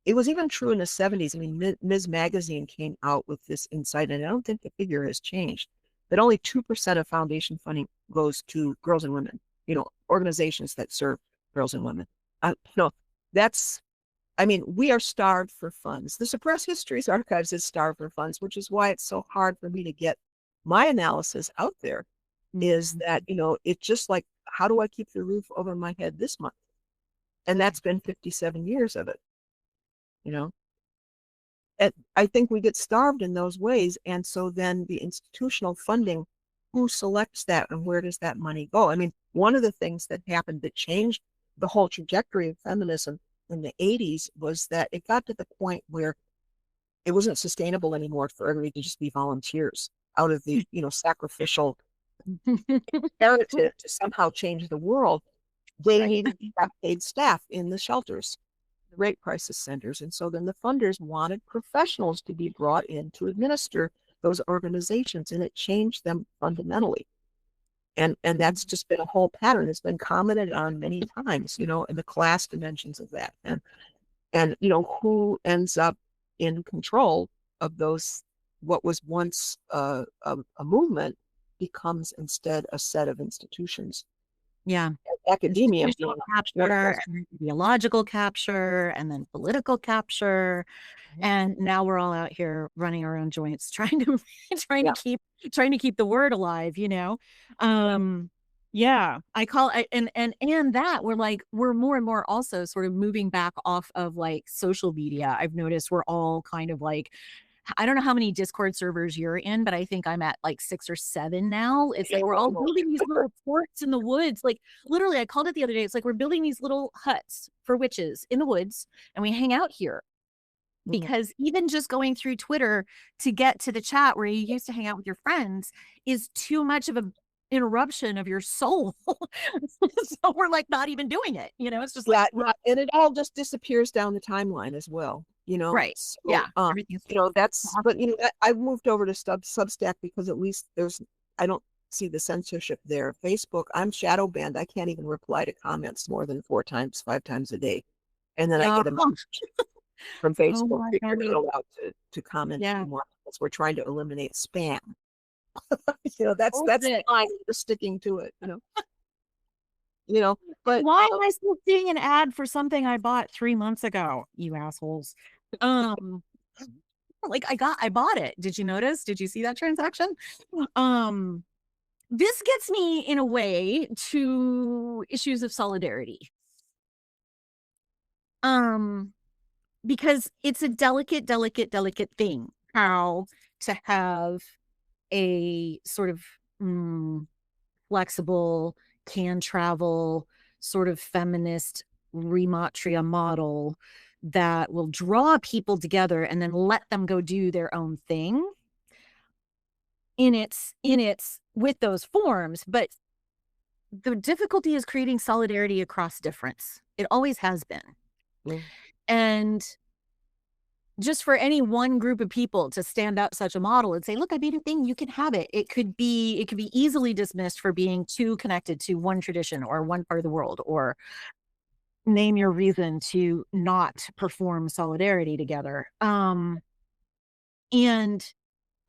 it was even true in the 70s. I mean, Ms. Magazine came out with this insight, and I don't think the figure has changed, that only 2% of foundation funding goes to girls and women, organizations that serve girls and women. That's, I mean, we are starved for funds. The Suppressed Histories Archives is starved for funds, which is why it's so hard for me to get my analysis out there, is that, it's just like, how do I keep the roof over my head this month? And that's been 57 years of it, you know? And I think we get starved in those ways. And so then the institutional funding, who selects that and where does that money go? I mean, one of the things that happened that changed the whole trajectory of feminism in the 80s was that it got to the point where it wasn't sustainable anymore for everybody to just be volunteers out of the, sacrificial imperative to somehow change the world. They needed to have paid staff in the shelters, the rape crisis centers. And so then the funders wanted professionals to be brought in to administer those organizations, and it changed them fundamentally. And that's just been a whole pattern. It's been commented on many times, and the class dimensions of that. And who ends up in control of those, what was once a movement becomes instead a set of institutions. Yeah. Academia Institutional capture, and then ideological capture, and then political capture. And now we're all out here running our own joints, trying to keep the word alive, yeah, I call it, and that we're more and more also sort of moving back off of like social media. I've noticed we're all kind of like, I don't know how many Discord servers you're in, but I think I'm at like 6 or 7 now. It's like we're all building these little forts in the woods. Like literally, I called it the other day. It's like we're building these little huts for witches in the woods, and we hang out here. Because even just going through Twitter to get to the chat where you used to hang out with your friends is too much of an interruption of your soul. So we're like not even doing it. It's just like, right. And it all just disappears down the timeline as well. right. So, Yeah. that's, but I've moved over to Substack because at least I don't see the censorship there. Facebook, I'm shadow banned. I can't even reply to comments more than 4 times, 5 times a day. And then I get a message from Facebook. You're not allowed to comment anymore because we're trying to eliminate spam. That's fine. We're sticking to it, but why am I still seeing an ad for something I bought 3 months ago, you assholes? Like I bought it. Did you notice? Did you see that transaction? This gets me in a way to issues of solidarity. Because it's a delicate thing how to have a sort of flexible, can travel, sort of feminist rematria model that will draw people together and then let them go do their own thing in its with those forms. But the difficulty is creating solidarity across difference. It always has been. And just for any one group of people to stand up such a model and say, look, I made a thing, you can have it. It could be easily dismissed for being too connected to one tradition or one part of the world, or name your reason to not perform solidarity together. And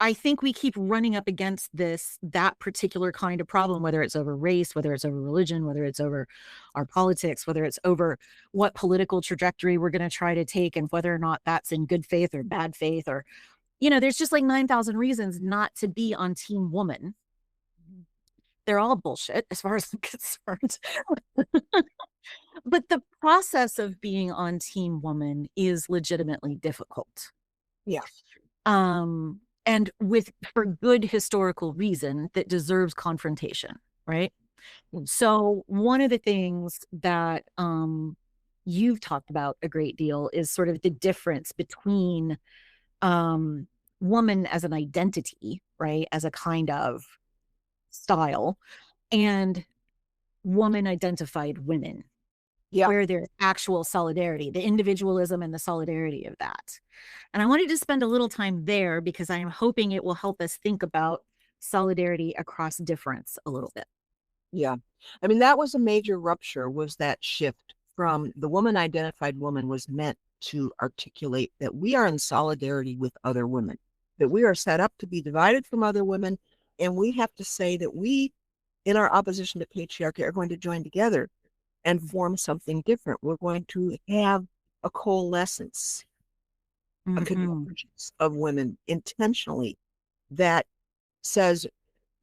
I think we keep running up against that particular kind of problem, whether it's over race, whether it's over religion, whether it's over our politics, whether it's over what political trajectory we're going to try to take, and whether or not that's in good faith or bad faith, or, there's just like 9,000 reasons not to be on team woman. They're all bullshit as far as I'm concerned. But the process of being on team woman is legitimately difficult. Yeah. And for good historical reason that deserves confrontation, right? So one of the things that you've talked about a great deal is sort of the difference between woman as an identity, right, as a kind of style, and woman identified women, Yeah. where there's actual solidarity, the individualism and the solidarity of that. And I wanted to spend a little time there because I am hoping it will help us think about solidarity across difference a little bit. Yeah. I mean, that was a major rupture, was that shift from the woman identified woman was meant to articulate that we are in solidarity with other women, that we are set up to be divided from other women. And we have to say that we, in our opposition to patriarchy, are going to join together and form something different. We're going to have a coalescence, a Mm-hmm. convergence of women intentionally that says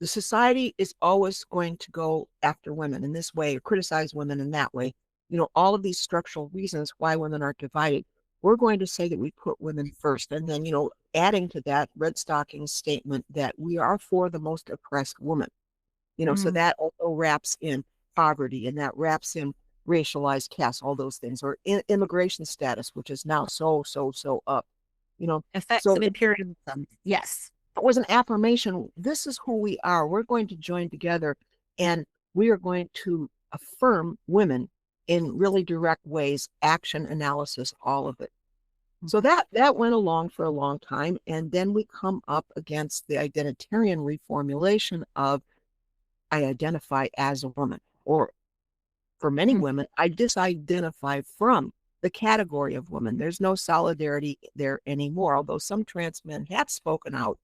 the society is always going to go after women in this way or criticize women in that way. All of these structural reasons why women are divided. We're going to say that we put women first. And then, adding to that Red Stocking's statement that we are for the most oppressed woman. So Mm. that also wraps in poverty, and that wraps in racialized caste, all those things, or immigration status, which is now so up. Effects So of imperialism. Yes. it was an affirmation. This is who we are. We're going to join together, and we are going to affirm women in really direct ways, action, analysis, all of it. So Mhm. that went along for a long time. And then we come up against the identitarian reformulation of I identify as a woman, or for many Mhm. women, I disidentify from the category of woman. There's no solidarity there anymore, although some trans men have spoken out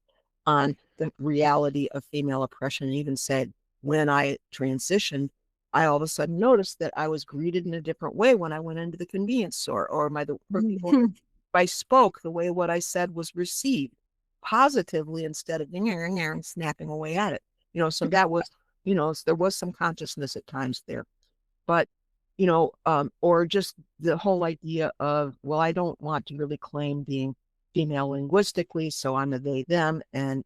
on the reality of female oppression and even said, when I transitioned, I all of a sudden noticed that I was greeted in a different way when I went into the convenience store, or for people, if I spoke, the way what I said was received positively instead of snapping away at it. So that was, there was some consciousness at times there. But, or just the whole idea of, well, I don't want to really claim being female linguistically, so I'm a they, them. And,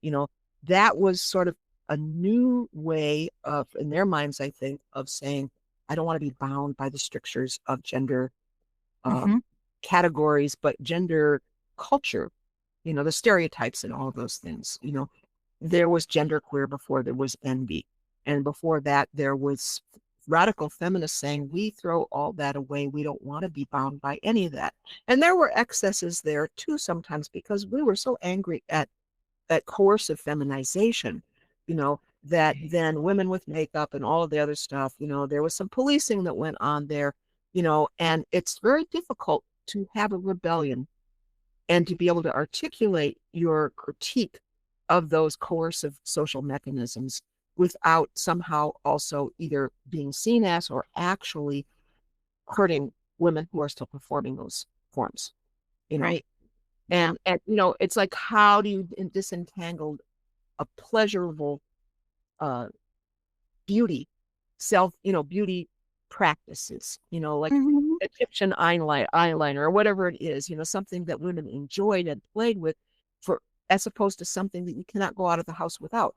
that was sort of a new way of, in their minds, I think, of saying, I don't want to be bound by the strictures of gender Mhm. categories, but gender culture, the stereotypes and all of those things. There was genderqueer before there was envy. And before that, there was radical feminists saying, we throw all that away. We don't want to be bound by any of that. And there were excesses there too sometimes because we were so angry at that coercive feminization, that then women with makeup and all of the other stuff, there was some policing that went on there, and it's very difficult to have a rebellion and to be able to articulate your critique of those coercive social mechanisms without somehow also either being seen as or actually hurting women who are still performing those forms, you know. Right. Yeah. And it's like, how do you disentangle a pleasurable uh beauty, beauty practices, like Mhm. Egyptian eyeliner or whatever it is, something that women enjoyed and played with for as opposed to something that you cannot go out of the house without,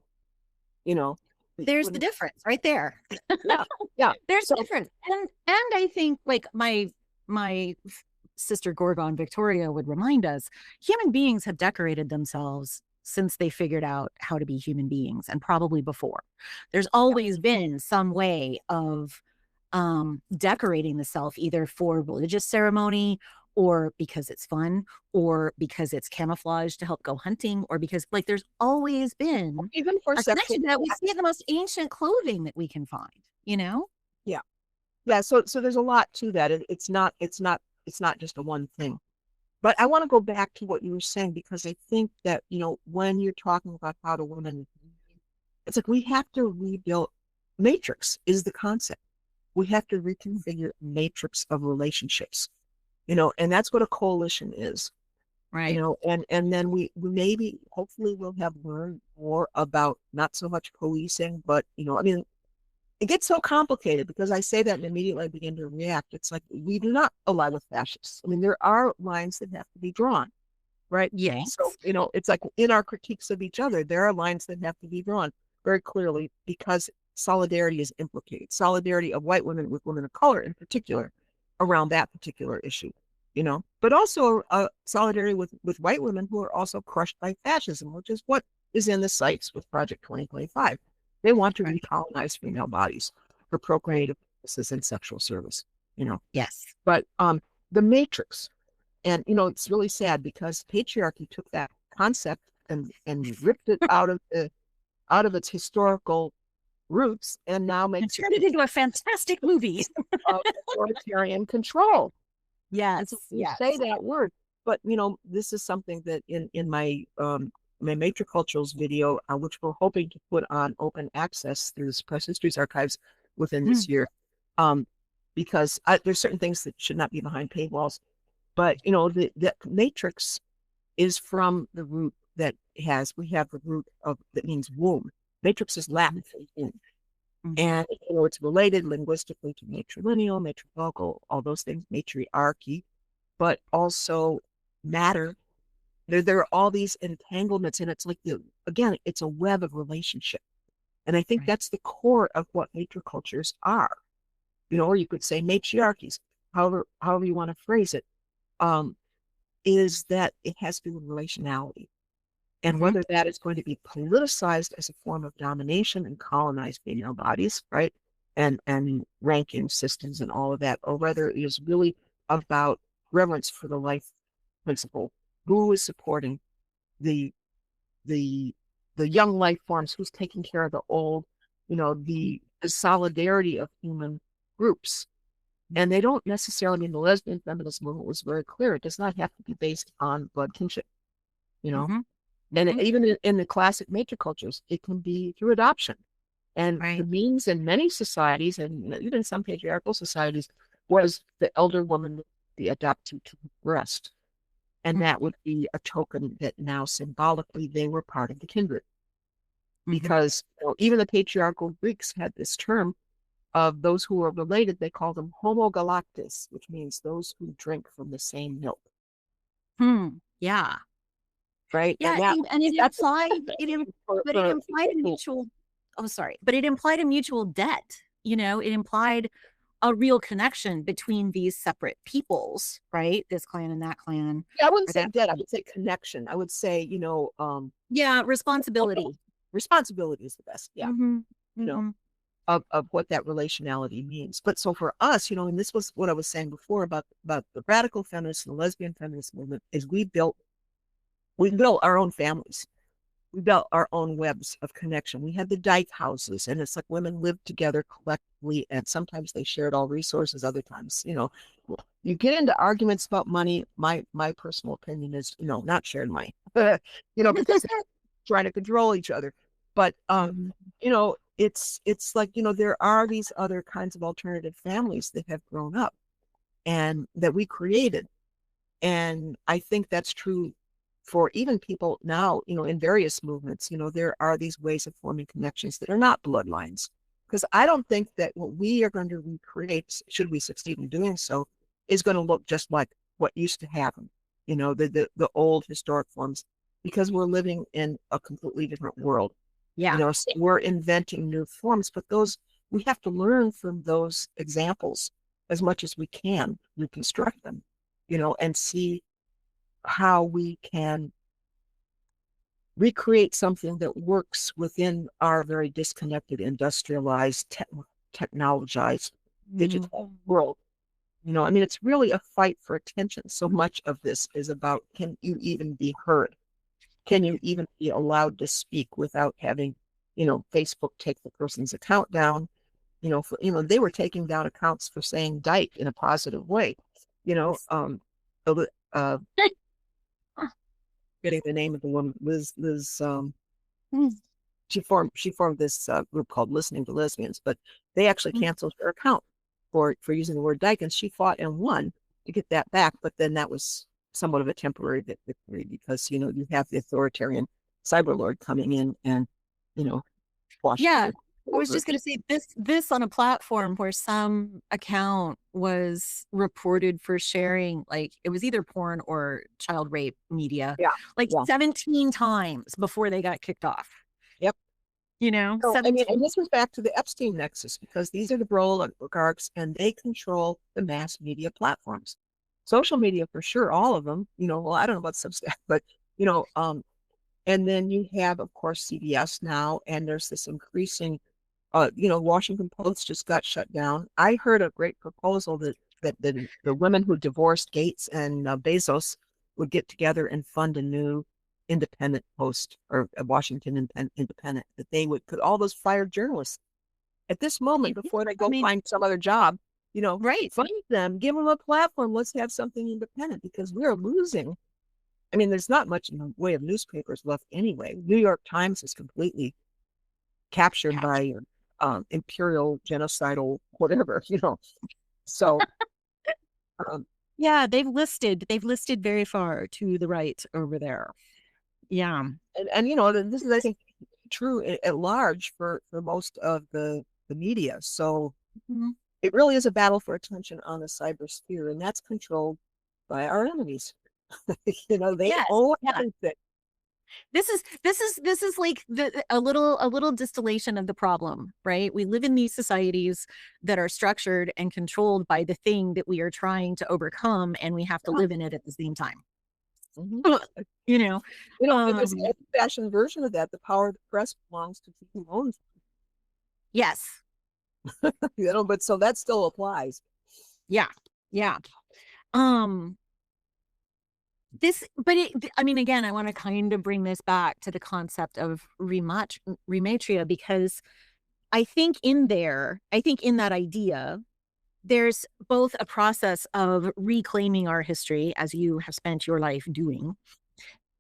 you know. There's the difference right there. Yeah, yeah. There's a So difference. And I think like my sister Gorgon Victoria would remind us, human beings have decorated themselves since they figured out how to be human beings, and probably before. There's yeah, always been some way of decorating the self, either for religious ceremony or because it's fun or because it's camouflage to help go hunting, or because like there's always been even for a sexual connection that we see in the practice. most ancient clothing that we can find, you know? Yeah, yeah. So there's a lot to that. It's not just a one thing. But I want to go back to what you were saying, because I think that, when you're talking about how to women, it's like we have to rebuild. Matrix is the concept. We have to reconfigure matrix of relationships, and that's what a coalition is, Right. and then we maybe, hopefully we'll have learned more about not so much policing, but, I mean, it gets so complicated because I say that and immediately I begin to react. It's like, we do not ally with fascists. I mean, there are lines that have to be drawn, right? So, Yes. it's like in our critiques of each other, there are lines that have to be drawn very clearly because solidarity is implicated. Solidarity of white women with women of color in particular around that particular issue. but also solidarity with white women who are also crushed by fascism, which is what is in the sights with Project 2025. They want to Right. recolonize female bodies for procreative purposes and sexual service. Yes. But the matrix, and it's really sad because patriarchy took that concept and ripped it out of its historical roots and now And makes it turned it into a fantastic movie. of authoritarian control. And Yes. so we Yes. say that word, but this is something that in my matricultures video, which we're hoping to put on open access through the Suppressed Histories Archives within this year, because there's certain things that should not be behind paywalls. But the matrix is from the root we have the root of that means womb. Matrix is Latin for womb. And it's related linguistically to matrilineal, matrivocal, all those things, matriarchy, but also matter. There are all these entanglements, and it's like again, it's a web of relationship. And I think that's the core of what matricultures are. Or you could say matriarchies, however you want to phrase it, is that it has to do with relationality. And whether that is going to be politicized as a form of domination and colonize female bodies, right? And ranking systems and all of that, or whether it is really about reverence for the life principle. Who is supporting the young life forms? Who's taking care of the old? The solidarity of human groups. And they don't necessarily mean the lesbian feminist movement was very clear. It does not have to be based on blood kinship. And even in the classic matricultures, it can be through adoption. And the means in many societies, and even some patriarchal societies, was the elder woman be adopted to the breast. And that would be a token that now symbolically they were part of the kindred. Because even the patriarchal Greeks had this term of those who are related, they call them homogalactus, which means those who drink from the same milk. Yeah. Right. Yeah, and it implied a mutual. Oh, sorry, but it implied a mutual debt. It implied a real connection between these separate peoples, right? This clan and that clan. Yeah, I wouldn't say debt. I would say connection. I would say, responsibility. Responsibility is the best. Yeah. Of what that relationality means. But so for us, and this was what I was saying before about the radical feminist and the lesbian feminist movement, is we built our own families. We built our own webs of connection. We had the dyke houses, and it's like women lived together collectively, and sometimes they shared all resources, other times, you get into arguments about money. My personal opinion is, not sharing money, because they're trying to control each other. But, it's like, there are these other kinds of alternative families that have grown up and that we created. And I think that's true for even people now, in various movements. There are these ways of forming connections that are not bloodlines. Because I don't think that what we are going to recreate, should we succeed in doing so, is going to look just like what used to happen, the old historic forms, because we're living in a completely different world. Yeah. So we're inventing new forms, but we have to learn from those examples as much as we can, reconstruct them, and see how we can recreate something that works within our very disconnected, industrialized, technologized, digital world. It's really a fight for attention. So much of this is about, can you even be heard? Can you even be allowed to speak without having, Facebook take the person's account down? They were taking down accounts for saying dyke in a positive way. Getting the name of the woman, Liz. She formed this group called Listening to Lesbians, but they actually canceled her account for using the word dyke, and she fought and won to get that back. But then that was somewhat of a temporary victory because you have the authoritarian cyberlord coming in and wash. Yeah, I was just going to say this on a platform where some account was reported for sharing, like it was either porn or child rape media, 17 times before they got kicked off. Yep. So, 17. and this was back to the Epstein nexus, because these are the Bro oligarchs and they control the mass media platforms. social media for sure, all of them. Well, I don't know about Substack, but you know, and then you have, of course, CBS now, and there's this increasing. Washington Post just got shut down. I heard a great proposal that the women who divorced Gates and Bezos would get together and fund a new independent post, or a Washington Independent, that they would put all those fired journalists at this moment before they I go mean, find some other job, right. fund them, give them a platform. Let's have something independent, because we're losing. I mean, there's not much in the way of newspapers left anyway. New York Times is completely captured by imperial, genocidal, whatever, So, um, Yeah, they've listed very far to the right over there. Yeah. and this is, I think, true at large for most of the media. So Mhm. it really is a battle for attention on the cybersphere, and that's controlled by our enemies. They Yes. own Yeah. everything. This is like a little distillation of the problem, right? We live in these societies that are structured and controlled by the thing that we are trying to overcome, and we have to Yeah. live in it at the same time. Mhm. You know, And there's an um, old-fashioned version of that. The power of the press belongs to who owns yes, it. But so that still applies. yeah, yeah. Um, I mean, again, I want to kind of bring this back to the concept of rematria, because I think in that idea, there's both a process of reclaiming our history, as you have spent your life doing,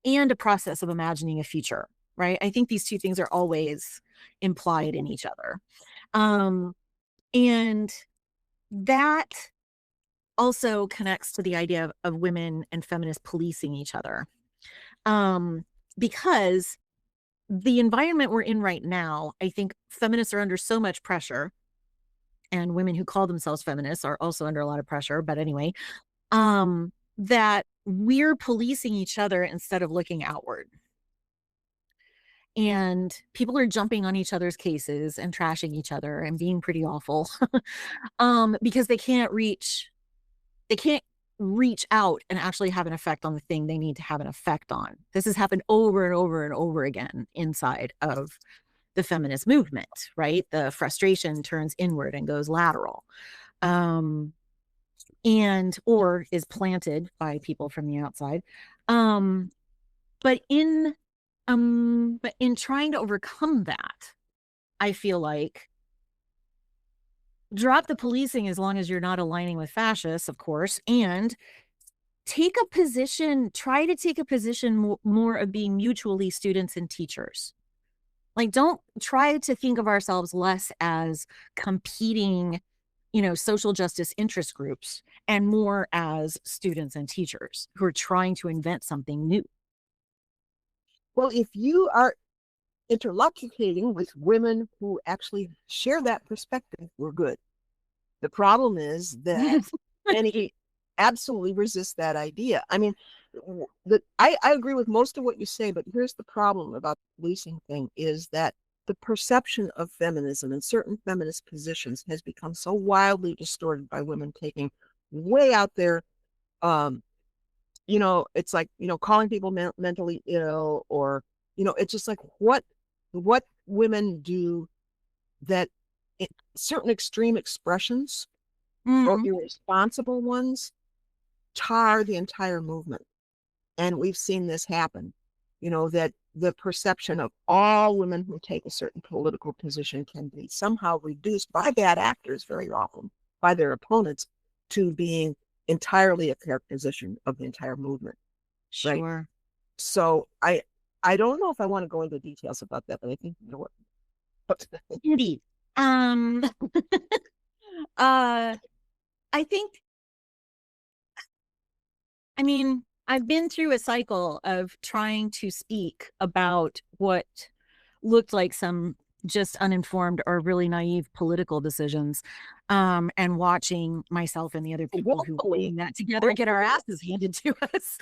and a process of imagining a future, right? I think these two things are always implied in each other. Um, and that also connects to the idea of women and feminists policing each other. Um, because the environment we're in right now, I think feminists are under so much pressure, and women who call themselves feminists are also under a lot of pressure. But anyway, that we're policing each other instead of looking outward. And people are jumping on each other's cases and trashing each other and being pretty awful, because they can't reach out and actually have an effect on the thing they need to have an effect on. This has happened over and over and over again inside of the feminist movement, right? The frustration turns inward and goes lateral. Um, and or is planted by people from the outside. Um, but in trying to overcome that, I feel like drop the policing as long as you're not aligning with fascists, of course, and try to take a position more of being mutually students and teachers. Like, don't try to think of ourselves less as competing, social justice interest groups, and more as students and teachers who are trying to invent something new. Well, if you are interlocuting with women who actually share that perspective, we're good. The problem is that many absolutely resist that idea. I mean, I agree with most of what you say, but here's the problem about the policing thing, is that the perception of feminism and certain feminist positions has become so wildly distorted by women taking way out there. Um, it's like, calling people mentally ill, or, it's just like what women do, that certain extreme expressions or Mm-hmm. irresponsible ones tar the entire movement. And we've seen this happen, that the perception of all women who take a certain political position can be somehow reduced by bad actors, very often by their opponents, to being entirely a characterization of the entire movement. Right. Sure. So I don't know if I want to go into details about that, but I think you know what. Indeed. Um, uh, I think, I mean, I've been through a cycle of trying to speak about what looked like some just uninformed or really naive political decisions, and watching myself and the other people who were Woefully. putting that together get our asses handed to us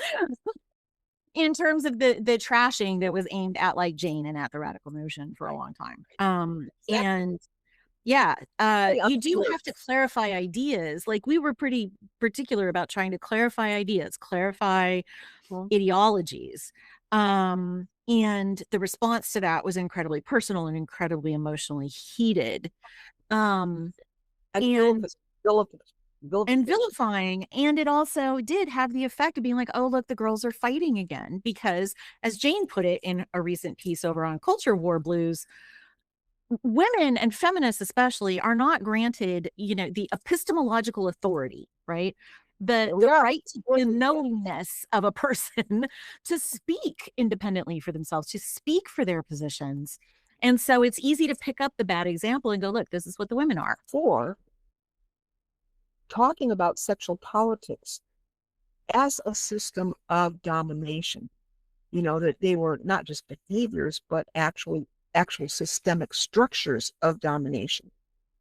in terms of the trashing that was aimed at, like, Jane and at the radical notion for a long time. Exactly. And Yeah, Very you do unclear. have to clarify ideas. Like, we were pretty particular about trying to clarify ideas, clarify Well, ideologies. And the response to that was incredibly personal and incredibly emotionally heated. Um, and and and vilification. vilifying. And it also did have the effect of being like, oh, look, the girls are fighting again. Because as Jane put it in a recent piece over on Culture War Blues, women and feminists especially are not granted, the epistemological authority, right? The Yeah, right to the knowingness of a person to speak independently for themselves, to speak for their positions. And so it's easy to pick up the bad example and go, look, this is what the women are. for talking about sexual politics as a system of domination. That they were not just behaviors, but actual systemic structures of domination,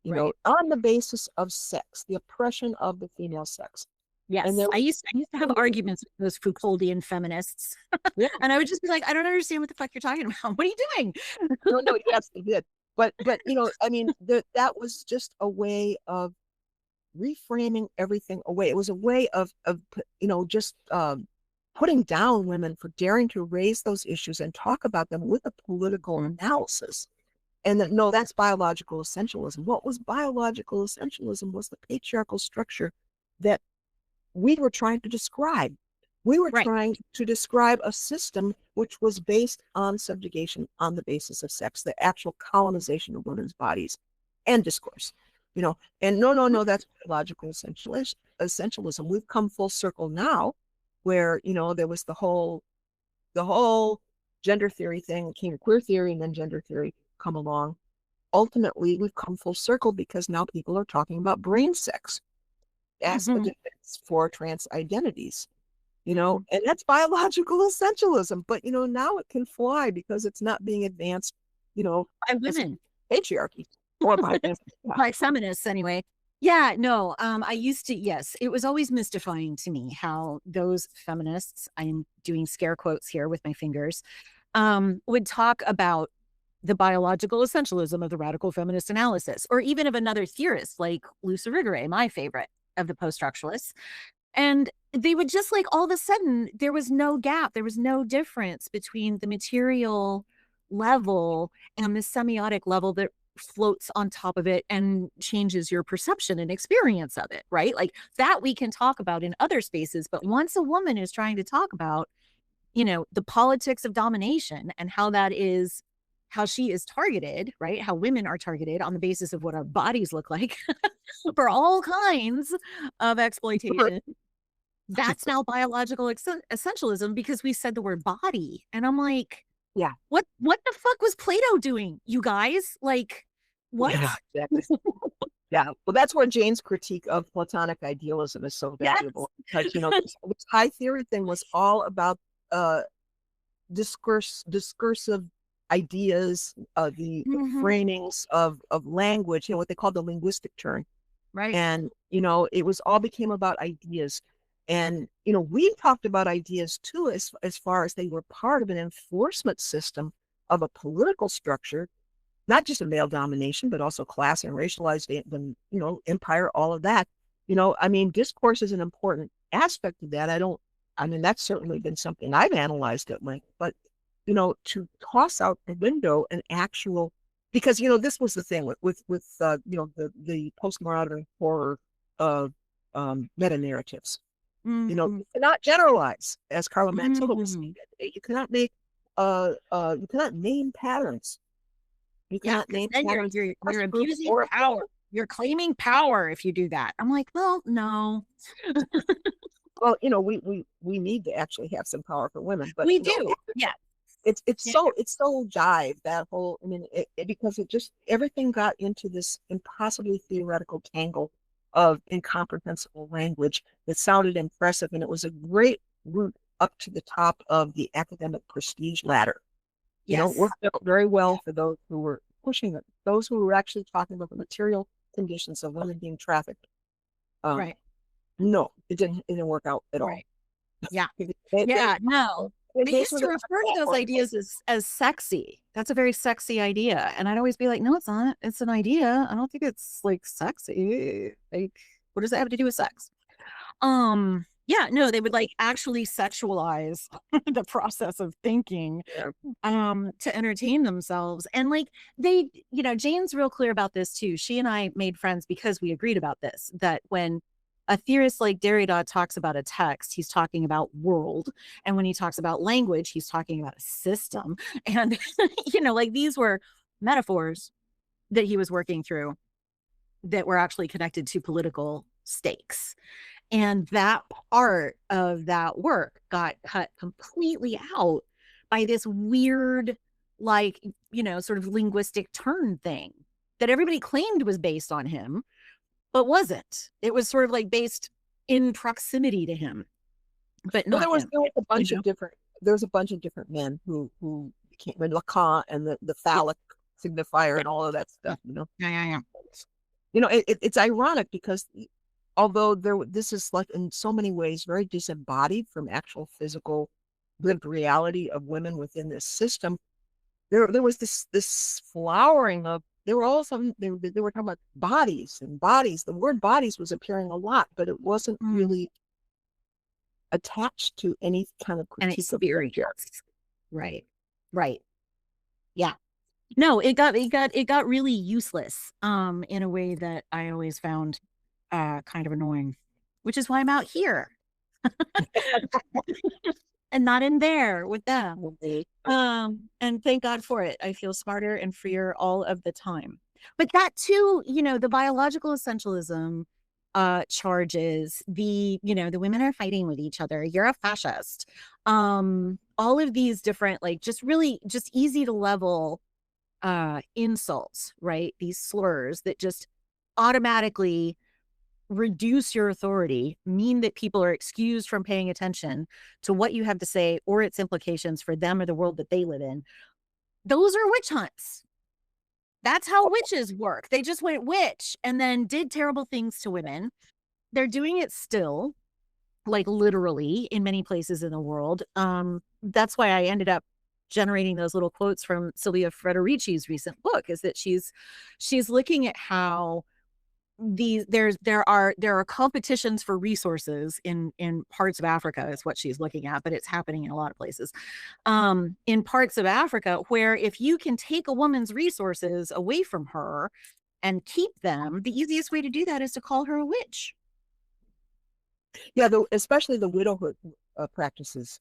Right. on the basis of sex, the oppression of the female sex. And Yes. there, I used to have arguments with those Foucauldian feminists. yeah, And I would just be like, I don't understand what the fuck you're talking about. What are you doing? no, yes, they did. But I mean, that was just a way of reframing everything away. It was a way of just putting down women for daring to raise those issues and talk about them with a political analysis. And that, no, that's biological essentialism. What was biological essentialism was the patriarchal structure that we were trying to describe. We were Right. trying to describe a system which was based on subjugation on the basis of sex, the actual colonization of women's bodies and discourse. And no, that's biological essentialism. We've come full circle now, where there was the whole gender theory thing, came queer theory, and then gender theory come along. Ultimately, we've come full circle because now people are talking about brain sex as a Mhm. defense for trans identities, Mhm. and that's biological essentialism. But, now it can fly because it's not being advanced, By as a women. patriarchy or by them. Yeah. By feminists anyway. Yeah, no, I used to, yes, it was always mystifying to me how those feminists, I'm doing scare quotes here with my fingers, would talk about the biological essentialism of the radical feminist analysis, or even of another theorist like Luce Irigaray, my favorite of the post-structuralists. And they would just like all of a sudden, there was no gap, there was no difference between the material level and the semiotic level that floats on top of it and changes your perception and experience of it, right? Like that we can talk about in other spaces. But once a woman is trying to talk about, the politics of domination and how she is targeted, right? How women are targeted on the basis of what our bodies look like for all kinds of exploitation. That's now biological essentialism because we said the word body. And I'm like, Yeah. what the fuck was Plato doing, you guys? Like, what? Yeah, exactly. Yeah. Well, that's where Jane's critique of Platonic idealism is so Yes. valuable, because, this high theory thing was all about uh, discursive ideas, the Mhm. framings of language, what they call the linguistic turn. Right. And, it was all became about ideas. And, we talked about ideas too, as far as they were part of an enforcement system of a political structure, not just a male domination, but also class and racialized, empire, all of that. I mean, discourse is an important aspect of that. I mean, that's certainly been something I've analyzed at length, but, to toss out the window an actual, because, this was the thing the postmodern horror of meta narratives. Mhm. You cannot generalize, as Carla Manzillo was Mhm. saying. You cannot name patterns. You Yeah, cannot because name then you're patterns you're across you're groups abusing or power. You're claiming power if you do that. I'm like, well, no, well, we need to actually have some power for women, but we do. Yeah. Yeah. it's so jive, that whole. I mean, because it just everything got into this impossibly theoretical tangle of incomprehensible language that sounded impressive, and it was a great route up to the top of the academic prestige ladder. Yes. Worked out very well for those who were pushing it, those who were actually talking about the material conditions of women being trafficked. Um, Right. no, it didn't work out at all. Right. Yeah. They Yeah. No. They used to refer to those ideas as sexy. That's a very sexy idea. And I'd always be like, no, it's not. It's an idea. I don't think it's like sexy. Like, what does that have to do with sex? Yeah, no, they would like actually sexualize the process of thinking to entertain themselves. And like they, Jane's real clear about this too. She and I made friends because we agreed about this, that when a theorist like Derrida talks about a text, he's talking about world. And when he talks about language, he's talking about a system. And, like these were metaphors that he was working through that were actually connected to political stakes. And that part of that work got cut completely out by this weird, like, sort of linguistic turn thing that everybody claimed was based on him, but wasn't. It was sort of like based in proximity to him, but not there was him. a bunch of different. There's a bunch of different men who became Lacan and the phallic signifier and all of that stuff. Yeah. It's ironic because although this is like in so many ways very disembodied from actual physical lived reality of women within this system, there was this flowering of they were talking about bodies and bodies. The word bodies was appearing a lot, but it wasn't really attached to any kind of critique of experience. Right. Yeah. No, it got really useless in a way that I always found kind of annoying, which is why I'm out here. And not in there with them. And thank God for it. I feel smarter and freer all of the time. But that too, the biological essentialism charges, the women are fighting with each other, you're a fascist. All of these different, like just easy to level insults, right? These slurs that just automatically reduce your authority, mean that people are excused from paying attention to what you have to say or its implications for them or the world that they live in. Those are witch hunts. That's how witches work. They just went witch and then did terrible things to women. They're doing it still, like literally in many places in the world. That's why I ended up generating those little quotes from Silvia Federici's recent book, is that she's looking at how there are competitions for resources in parts of Africa is what she's looking at, but it's happening in a lot of places in parts of Africa where if you can take a woman's resources away from her and keep them, the easiest way to do that is to call her a witch. Yeah, especially the widowhood practices.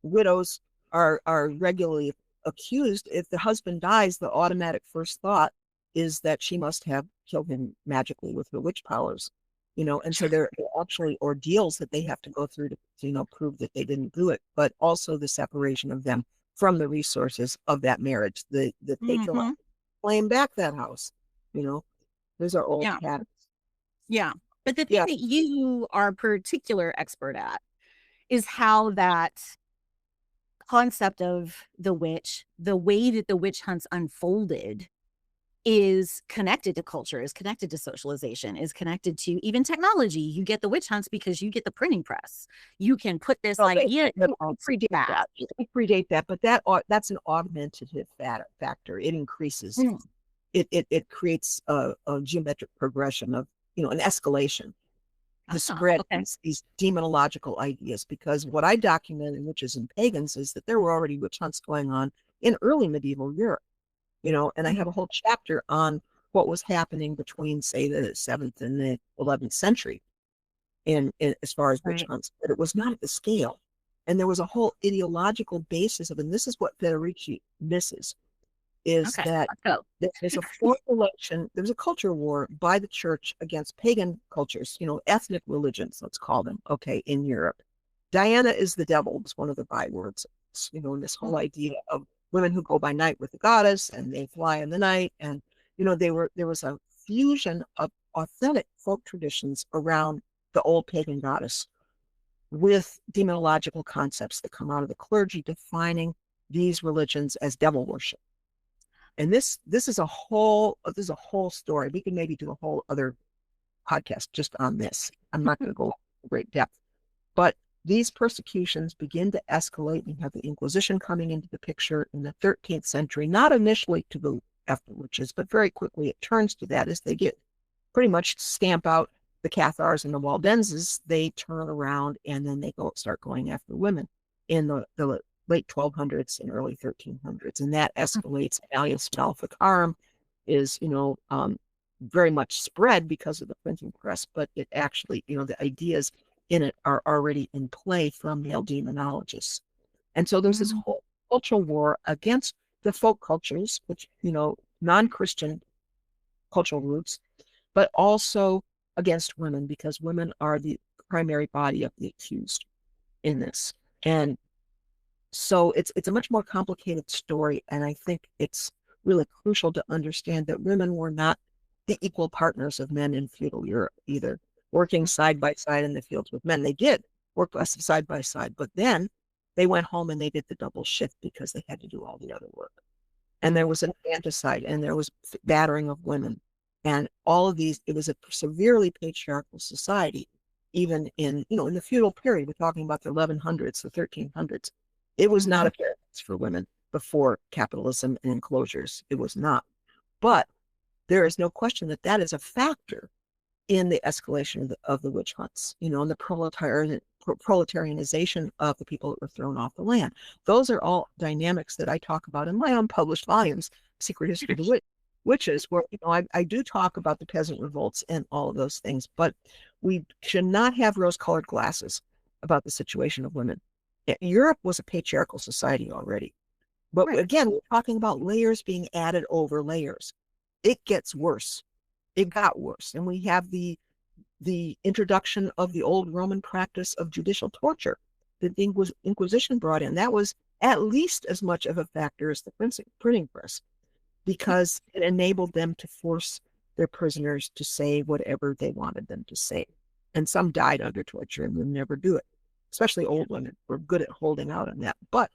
Widows are regularly accused. If the husband dies, the automatic first thought is that she must have killed him magically with her witch powers. And so there are actually ordeals that they have to go through to prove that they didn't do it, but also the separation of them from the resources of that marriage. The patriarch claim back that house. Those are old patterns. Yeah. But the thing that you are a particular expert at is how that concept of the witch, the way that the witch hunts unfolded, is connected to culture, is connected to socialization, is connected to even technology. You get the witch hunts because you get the printing press. You can put this idea predate that. Predate that, but that's an augmentative factor. It increases. It creates a geometric progression of an escalation. The spread these demonological ideas, because what I document in Witches and Pagans is that there were already witch hunts going on in early medieval Europe. And I have a whole chapter on what was happening between, say, the 7th and the 11th century in as far as witch hunts, but it was not at the scale. And there was a whole ideological basis of it. And this is what Federici misses, is that there's a formulation, there's a culture war by the church against pagan cultures, ethnic religions, let's call them, in Europe. Diana is the devil, is one of the bywords, and this whole idea of women who go by night with the goddess and they fly in the night. And, there was a fusion of authentic folk traditions around the old pagan goddess with demonological concepts that come out of the clergy defining these religions as devil worship. And this is a whole story. We can maybe do a whole other podcast just on this. I'm not going to go into great depth, but these persecutions begin to escalate. You have the Inquisition coming into the picture in the 13th century, not initially to go after witches, but very quickly it turns to that as they get pretty much stamp out the Cathars and the Waldenses. They turn around and then they start going after women in the late 1200s and early 1300s, and that escalates. Alias Maleficarum is, very much spread because of the printing press, but it actually, the ideas in it are already in play from male demonologists. And so there's this whole cultural war against the folk cultures, which, non-Christian cultural roots, but also against women, because women are the primary body of the accused in this. And so it's a much more complicated story. And I think it's really crucial to understand that women were not the equal partners of men in feudal Europe either, working side by side in the fields with men. They did work side by side, but then they went home and they did the double shift because they had to do all the other work. And there was an infanticide, and there was battering of women, and all of these. It was a severely patriarchal society, even in the feudal period. We're talking about the 1100s, the 1300s. It was not a paradise for women before capitalism and enclosures. It was not. But there is no question that that is a factor in the escalation of the witch hunts, and the proletarianization of the people that were thrown off the land. Those are all dynamics that I talk about in my unpublished volumes, Secret History of the Witches, where I do talk about the peasant revolts and all of those things, but we should not have rose-colored glasses about the situation of women. Europe was a patriarchal society already, but again, we're talking about layers being added over layers. It gets worse. It got worse, and we have the introduction of the old Roman practice of judicial torture that the Inquisition brought in. That was at least as much of a factor as the printing press, because it enabled them to force their prisoners to say whatever they wanted them to say. And some died under torture and would never do it. Especially old women were good at holding out on that, but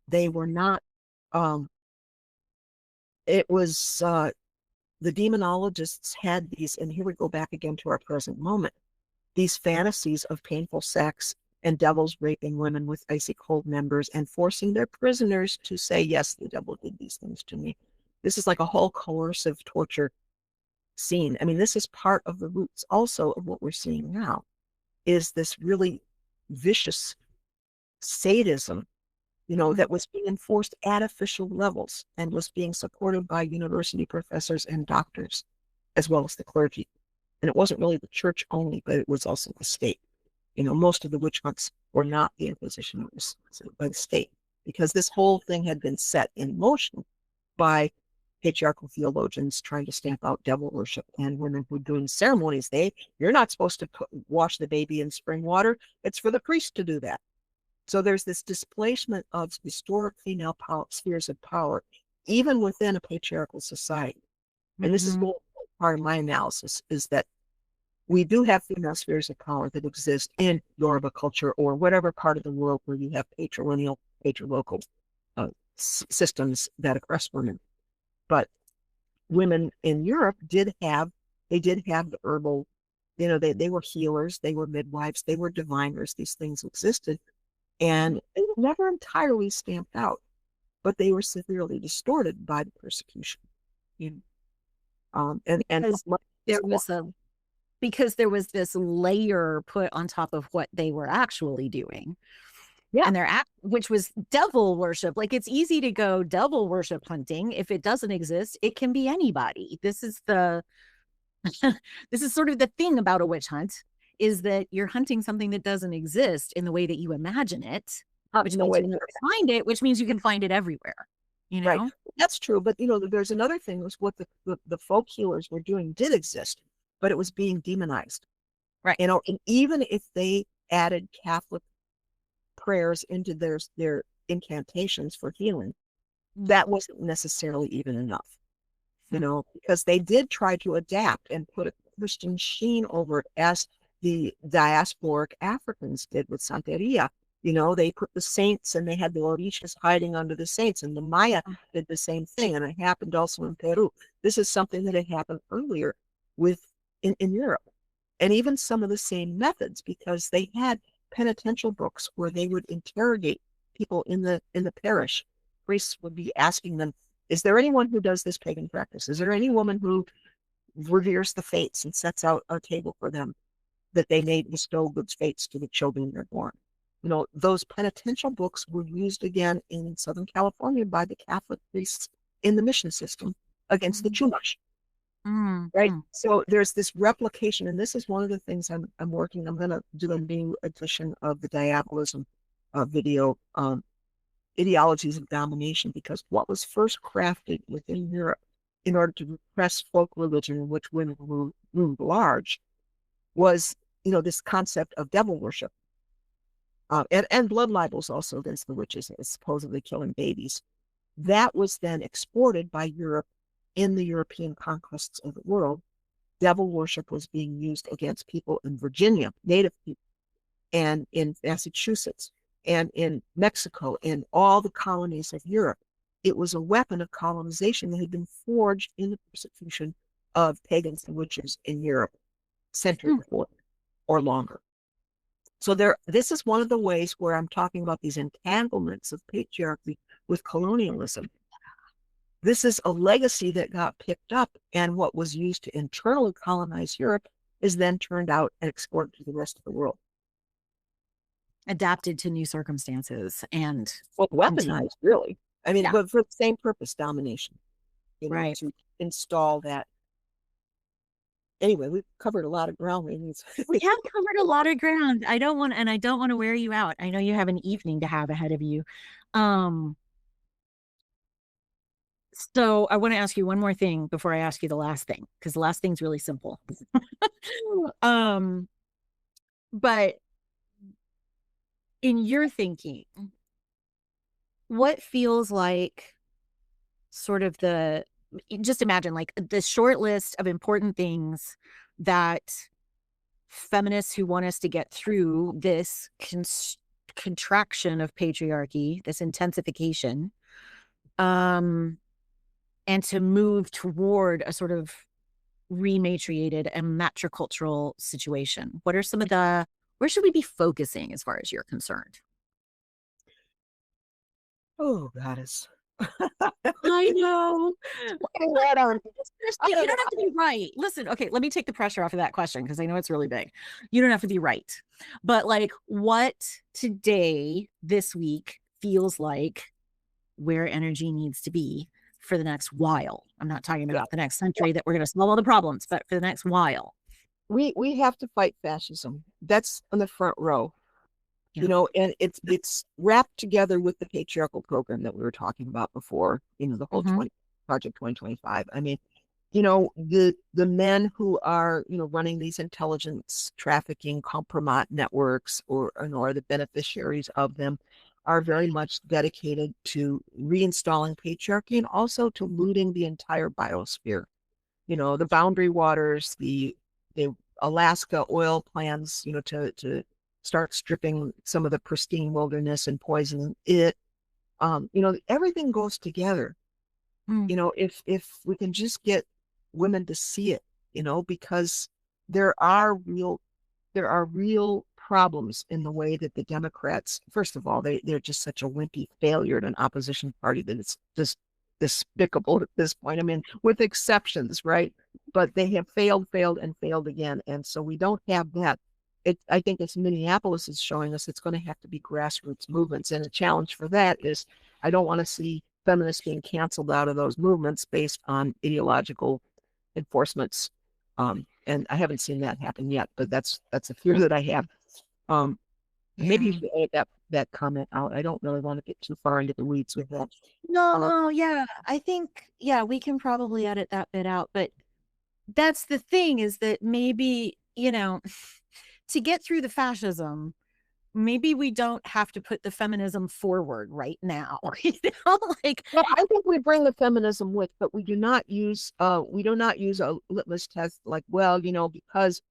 they were not. It was the demonologists had these, and here we go back again to our present moment, these fantasies of painful sex and devils raping women with icy cold members and forcing their prisoners to say, yes, the devil did these things to me. This is like a whole coercive torture scene. I mean, this is part of the roots also of what we're seeing now, is this really vicious sadism, that was being enforced at official levels and was being supported by university professors and doctors, as well as the clergy. And it wasn't really the church only, but it was also the state. Most of the witch hunts were not the Inquisition, it was by the state, because this whole thing had been set in motion by patriarchal theologians trying to stamp out devil worship, and women who were doing ceremonies. You're not supposed to wash the baby in spring water. It's for the priest to do that. So there's this displacement of historic female spheres of power, even within a patriarchal society. And this is part of my analysis, is that we do have female spheres of power that exist in Yoruba culture or whatever part of the world where you have patrilineal, patrilocal systems that oppress women. But women in Europe did have the herbal, they were healers, they were midwives, they were diviners. These things existed. And they were never entirely stamped out, but they were severely distorted by the persecution. Because there was this layer put on top of what they were actually doing. Yeah. And which was devil worship. Like, it's easy to go devil worship hunting. If it doesn't exist, it can be anybody. This is sort of the thing about a witch hunt, is that you're hunting something that doesn't exist in the way that you imagine it, which means you can find it, which means you can find it everywhere. Right. That's true. But there's another thing, was what the folk healers were doing did exist, but it was being demonized. Right. And even if they added Catholic prayers into their incantations for healing, that wasn't necessarily even enough. Because they did try to adapt and put a Christian sheen over it, as the diasporic Africans did with Santeria. They put the saints, and they had the orishas hiding under the saints, and the Maya did the same thing, and it happened also in Peru. This is something that had happened earlier in Europe, and even some of the same methods, because they had penitential books where they would interrogate people in the parish. Priests would be asking them, is there anyone who does this pagan practice? Is there any woman who reveres the fates and sets out a table for them that they may bestow good fates to the children they're born? Those penitential books were used again in Southern California by the Catholic priests in the mission system against the Chumash. Right. So there's this replication, and this is one of the things I'm working. I'm going to do a new edition of the Diabolism video, Ideologies of Domination, because what was first crafted within Europe in order to repress folk religion in which women ruled large was, this concept of devil worship, and blood libels also against the witches, supposedly killing babies. That was then exported by Europe in the European conquests of the world. Devil worship was being used against people in Virginia, native people, and in Massachusetts, and in Mexico, and all the colonies of Europe. It was a weapon of colonization that had been forged in the persecution of pagans and witches in Europe, centuries before or longer. So this is one of the ways where I'm talking about these entanglements of patriarchy with colonialism. This is a legacy that got picked up, and what was used to internally colonize Europe is then turned out and exported to the rest of the world. Adapted to new circumstances and weaponized, really. I mean, but for the same purpose, domination. Right. To install that. Anyway, we've covered a lot of ground. We have covered a lot of ground. I don't want to wear you out. I know you have an evening to have ahead of you. So I want to ask you one more thing before I ask you the last thing, because the last thing's really simple. But in your thinking, what feels like sort of just imagine like the short list of important things that feminists who want us to get through this contraction of patriarchy, this intensification, and to move toward a sort of rematriated and matricultural situation. What are some of where should we be focusing as far as you're concerned? Oh, goddess. I know. You don't have to be right. Listen, okay, let me take the pressure off of that question because I know it's really big. You don't have to be right. But like what today, this week, feels like where energy needs to be for the next while. I'm not talking about the next century that we're going to solve all the problems, but for the next while. We have to fight fascism. That's on the front row. And it's wrapped together with the patriarchal program that we were talking about before, the whole Project 2025. I mean, the men who are, running these intelligence trafficking compromat networks or are the beneficiaries of them are very much dedicated to reinstalling patriarchy and also to looting the entire biosphere. The boundary waters, the Alaska oil plans, to start stripping some of the pristine wilderness and poisoning it. Everything goes together. If we can just get women to see it, because there are real problems in the way that the Democrats, first of all, they're just such a wimpy failure at an opposition party that it's just despicable at this point. I mean, with exceptions, right? But they have failed again. And so we don't have that. I think as Minneapolis is showing us, it's going to have to be grassroots movements. And a challenge for that is I don't want to see feminists being canceled out of those movements based on ideological enforcements. And I haven't seen that happen yet, but that's a fear that I have. Maybe you should edit that comment out. I don't really want to get too far into the weeds with that. No, yeah. I think, we can probably edit that bit out. But that's the thing is that maybe, to get through the fascism, maybe we don't have to put the feminism forward right now. Well, I think we bring the feminism with, but we do not use a litmus test like, because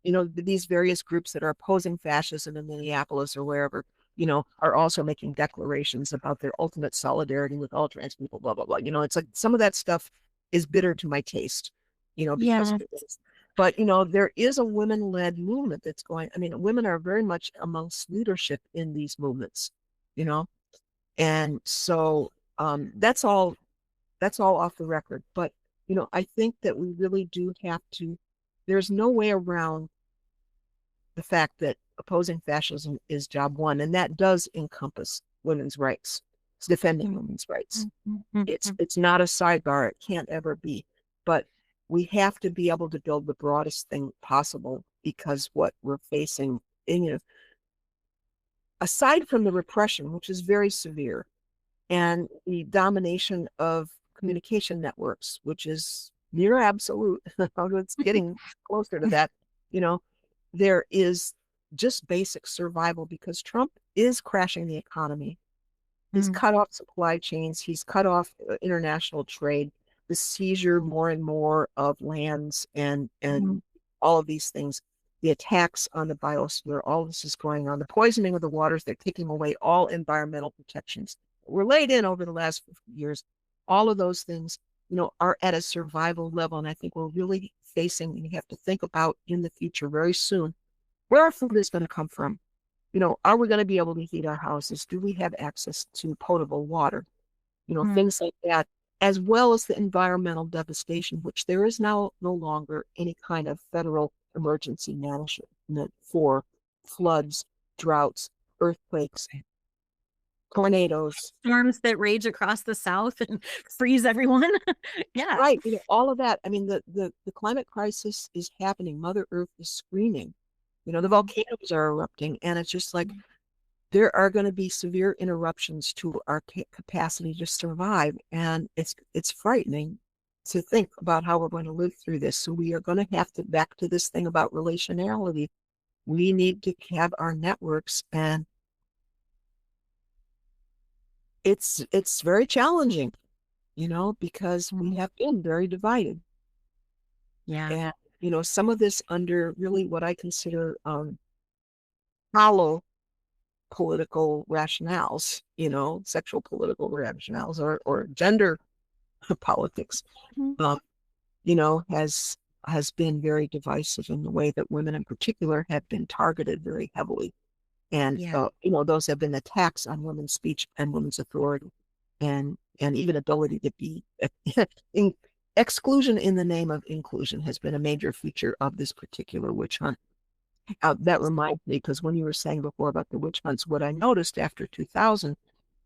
these various groups that are opposing fascism in Minneapolis or wherever, are also making declarations about their ultimate solidarity with all trans people, blah blah blah. It's like some of that stuff is bitter to my taste, because But, there is a women-led movement that's going. I mean, women are very much amongst leadership in these movements, you know, and so that's all off the record. But, I think that we really do have to. There's no way around the fact that opposing fascism is job one, and that does encompass women's rights. It's defending women's rights. It's not a sidebar. It can't ever be. But we have to be able to build the broadest thing possible, because what we're facing, aside from the repression, which is very severe, and the domination of communication networks, which is near absolute, it's getting closer to that, you know, there is just basic survival, because Trump is crashing the economy. He's cut off supply chains. He's cut off international trade, the seizure more and more of lands and all of these things, the attacks on the biosphere, all this is going on, the poisoning of the waters. They're taking away all environmental protections were laid in over the last 50 years. All of those things, are at a survival level. And I think we're really facing, we have to think about in the future very soon, where our food is going to come from. Are we going to be able to heat our houses? Do we have access to potable water? Things like that, as well as the environmental devastation, which there is now no longer any kind of federal emergency management for floods, droughts, earthquakes, tornadoes. Storms that rage across the South and freeze everyone. Yeah. Right. All of that. I mean, the climate crisis is happening. Mother Earth is screaming. The volcanoes are erupting, and it's just like there are going to be severe interruptions to our capacity to survive. And it's frightening to think about how we're going to live through this. So we are going to have to back to this thing about relationality. We need to have our networks, and it's very challenging, because we have been very divided. Yeah. And, some of this under really what I consider hollow political rationales, sexual political rationales, or gender politics, has been very divisive in the way that women in particular have been targeted very heavily. And, those have been attacks on women's speech and women's authority, and even ability to be in, exclusion in the name of inclusion has been a major feature of this particular witch hunt. That reminds me, because when you were saying before about the witch hunts, what I noticed after 2000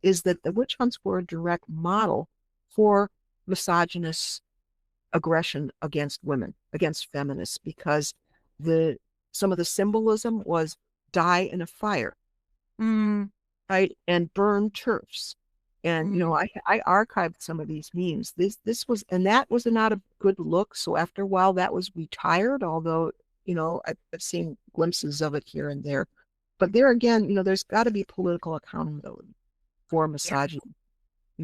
is that the witch hunts were a direct model for misogynist aggression against women, against feminists, because some of the symbolism was die in a fire, right, and burn turfs. And I archived some of these memes. This was, and that was not a good look. So after a while, that was retired. Although I've seen glimpses of it here and there. But there again, there's got to be political accountability for misogyny.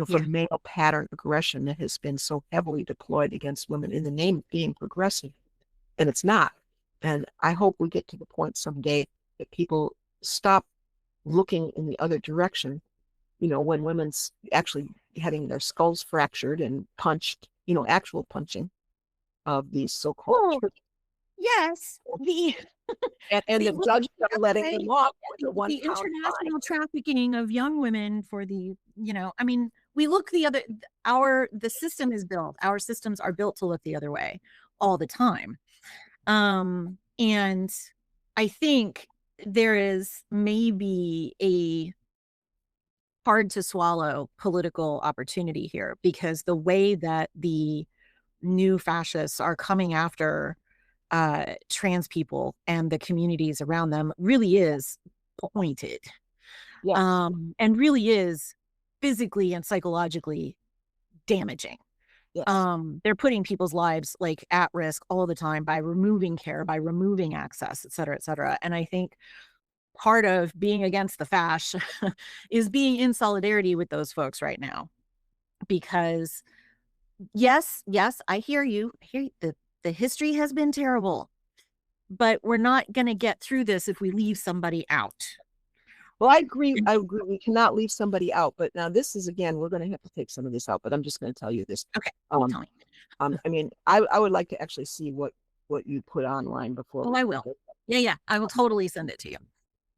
For male pattern aggression that has been so heavily deployed against women in the name of being progressive, and it's not. And I hope we get to the point someday that people stop looking in the other direction. When women's actually having their skulls fractured and punched, actual punching of these so-called. Yes, and the judge are letting them off with the international trafficking of young women for the, I mean, we look the system is built. Our systems are built to look the other way all the time. And I think there is maybe a hard to swallow political opportunity here, because the way that the new fascists are coming after trans people and the communities around them really is pointed. Yes. And really is physically and psychologically damaging. Yes. They're putting people's lives like at risk all the time by removing care, by removing access, et cetera, et cetera. And I think part of being against the fash is being in solidarity with those folks right now, because yes, I hear you. The history has been terrible, but we're not going to get through this if we leave somebody out. Well, I agree. We cannot leave somebody out. But now this is, again, we're going to have to take some of this out, but I'm just going to tell you this. Okay. I mean, I would like to actually see what what you put online before. Oh, I will. Yeah. I will totally send it to you.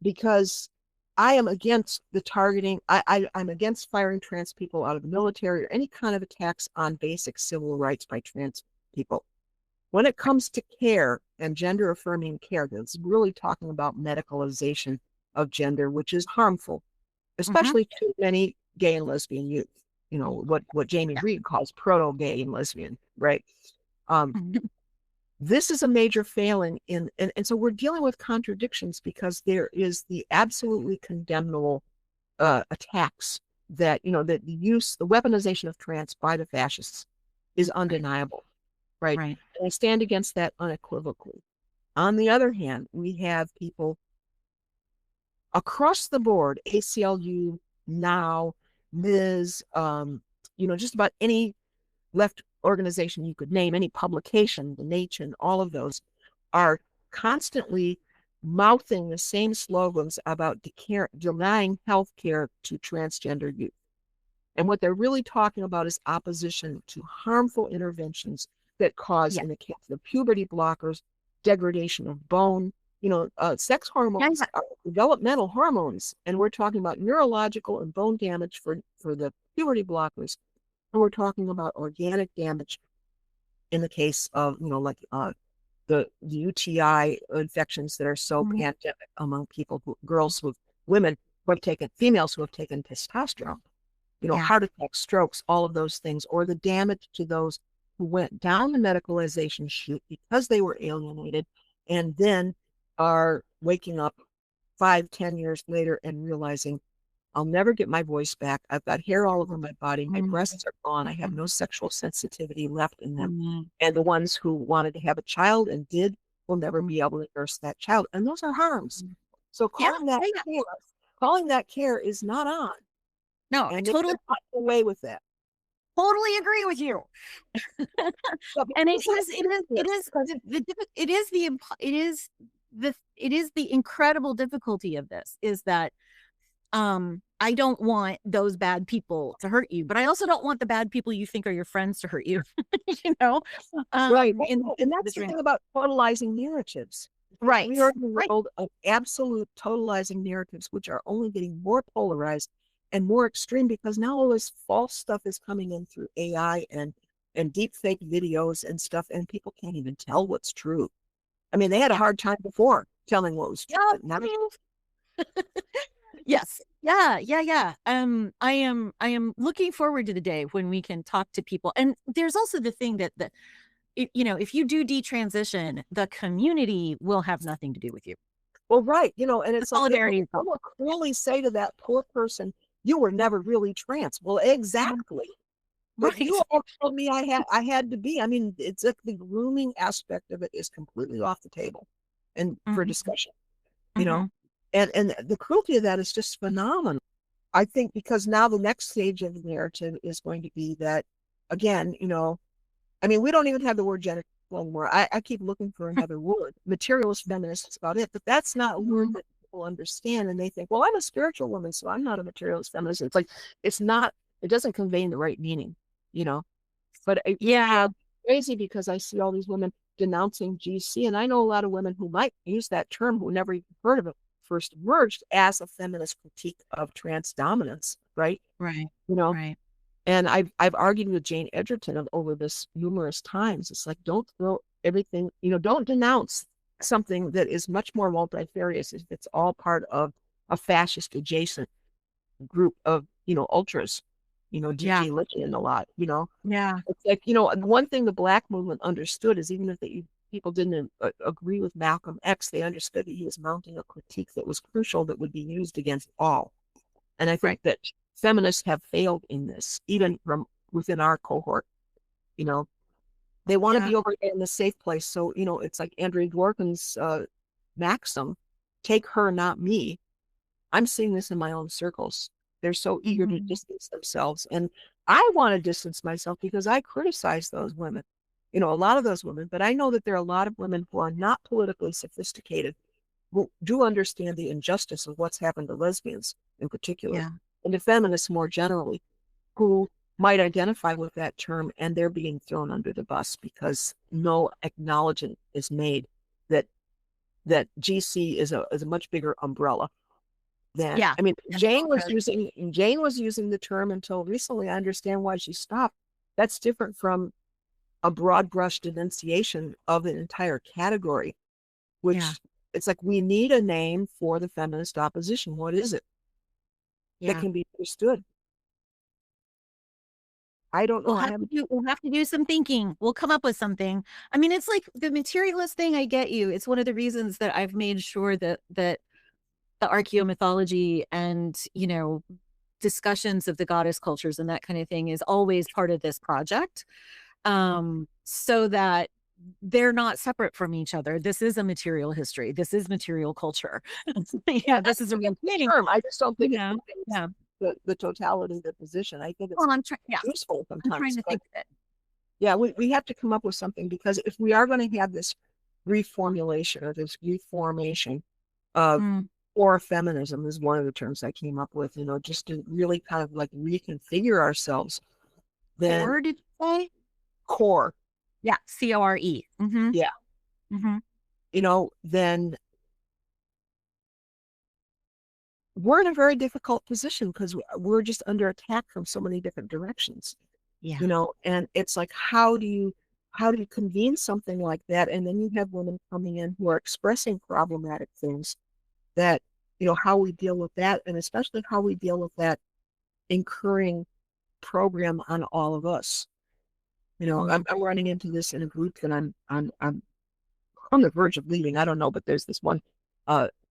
Because I am against the targeting. I'm against firing trans people out of the military or any kind of attacks on basic civil rights by trans people. When it comes to care and gender affirming care, that's really talking about medicalization of gender, which is harmful, Mm-hmm. especially to many gay and lesbian youth. You know, what Jamie Yeah. Reed calls proto-gay and lesbian, right? Um, Mhm. this is a major failing and so we're dealing with contradictions because there is the absolutely condemnable attacks that, you know, that the weaponization of trans by the fascists is Right. undeniable, right? Right. And I stand against that unequivocally. On the other hand, we have people across the board, ACLU, now, Ms., you know, just about any left organization you could name, any publication, the Nation, all of those are constantly mouthing the same slogans about denying health care to transgender youth. And what they're really talking about is opposition to harmful interventions that cause, Yeah. in the case of puberty blockers, degradation of bone. You know, sex Yeah. hormones are developmental hormones, and we're talking about neurological and bone damage for the puberty blockers. And we're talking about organic damage in the case of, you know, like the UTI infections that are so Mhm. pandemic among people, girls with women who have taken, females who have taken testosterone, you know, Yeah. heart attacks, strokes, all of those things, or the damage to those who went down the medicalization chute because they were alienated and then are waking up 5, 10 years later and realizing I'll never get my voice back. I've got hair all over my body. My Mhm. breasts are gone. I have no sexual sensitivity left in them. Mhm. And the ones who wanted to have a child and did will never be able to nurse that child. And those are harms. So Yeah. calling that care is not on. No, I And they totally get away with that. totally agree with you. But And because it is the incredible difficulty of this is that I don't want those bad people to hurt you, but I also don't want the bad people you think are your friends to hurt you. You know, right. in And that's the thing about totalizing narratives. right, We are in a right. world of absolute totalizing narratives, which are only getting more polarized and more extreme because now all this false stuff is coming in through AI and deep fake videos and stuff, and people can't even tell what's true. I mean, they had a Yeah, hard time before telling what was true, yeah. but now Yes. Yeah. I am looking forward to the day when we can talk to people. And there's also the thing that you know, if you do detransition, the community will have nothing to do with you. well, right, you know, and The it's like they solidarity is gone. will clearly say to that poor person, "You were never really trans." Well, exactly. But Right. you all told me I had to be. I mean, it's like the grooming aspect of it is completely off the table and for Hmm. discussion, you know. Hmm. And the cruelty of that is just phenomenal. I think because now the next stage of the narrative is going to be that again, you know, I mean, we don't even have the word gender anymore. I keep looking for another word. Materialist feminist is about it, but that's not a word that people understand. And they think, well, I'm a spiritual woman, so I'm not a materialist feminist. It's like, it's not, it doesn't convey the right meaning, you know? But it Yeah. drives me crazy because I see all these women denouncing GC, and I know a lot of women who might use that term who never even heard of it first emerged as a feminist critique of trans dominance, right? Right. You know, Right. and I've argued with Jane Edgerton over this numerous times. It's like don't throw everything, you know, don't denounce something that is much more multifarious if it's all part of a fascist adjacent group of, you know, ultras, you know, Yeah. DJ Litchi and a lot, you know. Yeah. It's like, you know, one thing the Black movement understood is even if people didn't agree with Malcolm X, they understood that he was mounting a critique that was crucial that would be used against all. And I Right. think that feminists have failed in this, even from within our cohort. You know, they want to Yeah. be over in the safe place. So, you know, it's like Andrea Dworkin's maxim, take her, not me. I'm seeing this in my own circles. They're so eager to Mhm. distance themselves. And I want to distance myself because I criticize those women, you know, a lot of those women, but I know that there are a lot of women who are not politically sophisticated who do understand the injustice of what's happened to lesbians in particular Yeah. and to feminists more generally, who might identify with that term, and they're being thrown under the bus because no acknowledgement is made that GC is a much bigger umbrella than, Yeah. I mean, Yeah. Jane was using the term until recently. I understand why she stopped. That's different from a broad brush denunciation of an entire category, Yeah. which it's like we need a name for the feminist opposition. What is it that Yeah. can be understood? I don't know. We'll have to do some thinking. We'll come up with something. I mean, it's like the materialist thing. I get you. It's one of the reasons that I've made sure that the archaeomythology and, you know, discussions of the goddess cultures and that kind of thing is always part of this project. So that they're not separate from each other. This is a material history. This is material culture. Yeah, this is a real thing. Term. I just don't think Yeah. Yeah. the totality of the position. I think it's Well, I'm trying. Yeah. useful I'm trying sometimes, to but think of it. yeah, we have to come up with something, because if we are going to have this reformulation or this reformation of core feminism, is one of the terms I came up with, you know, just to really kind of like reconfigure ourselves, then Core, did you say? core, Yeah. CORE. Mm-hmm. yeah, Mm-hmm. you know, then we're in a very difficult position because we're just under attack from so many different directions, Yeah. you know, and it's like, how do you convene something like that? And then you have women coming in who are expressing problematic things that, you know, how we deal with that, and especially how we deal with that incurring program on all of us. You know, I'm running into this in a group that I'm on the verge of leaving. I don't know, but there's this one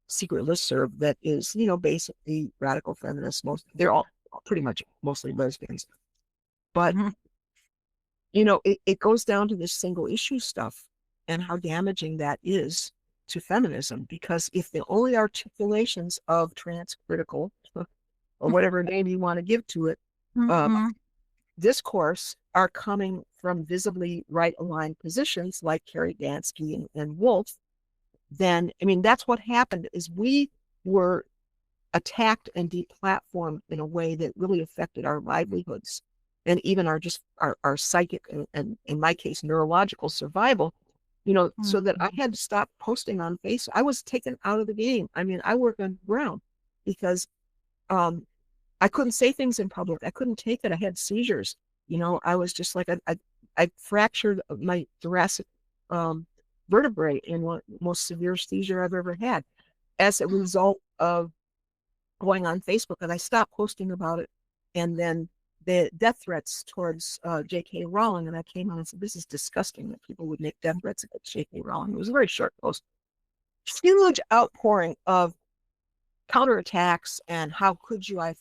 secret listserv that is, you know, basically radical feminists. They're all pretty much mostly lesbians. But, Mm-hmm. you know, it goes down to this single issue stuff and how damaging that is to feminism. Because if the only articulations of transcritical, or whatever name you want to give to it, Mm-hmm. discourse are coming from visibly right-aligned positions like Carrie Dansky and Wolf, then, I mean, that's what happened, is we were attacked and deplatformed in a way that really affected our livelihoods and even our psychic and in my case, neurological survival, you know, so that I had to stop posting on Facebook. I was taken out of the game. I mean, I work on ground because I couldn't say things in public. I couldn't take it. I had seizures. You know, I was just like, I fractured my thoracic vertebrae in one most severe seizure I've ever had as a result of going on Facebook. And I stopped posting about it. And then the death threats towards J.K. Rowling. And I came on and said, this is disgusting that people would make death threats against J.K. Rowling. It was a very short post. Huge outpouring of counterattacks and how could you, I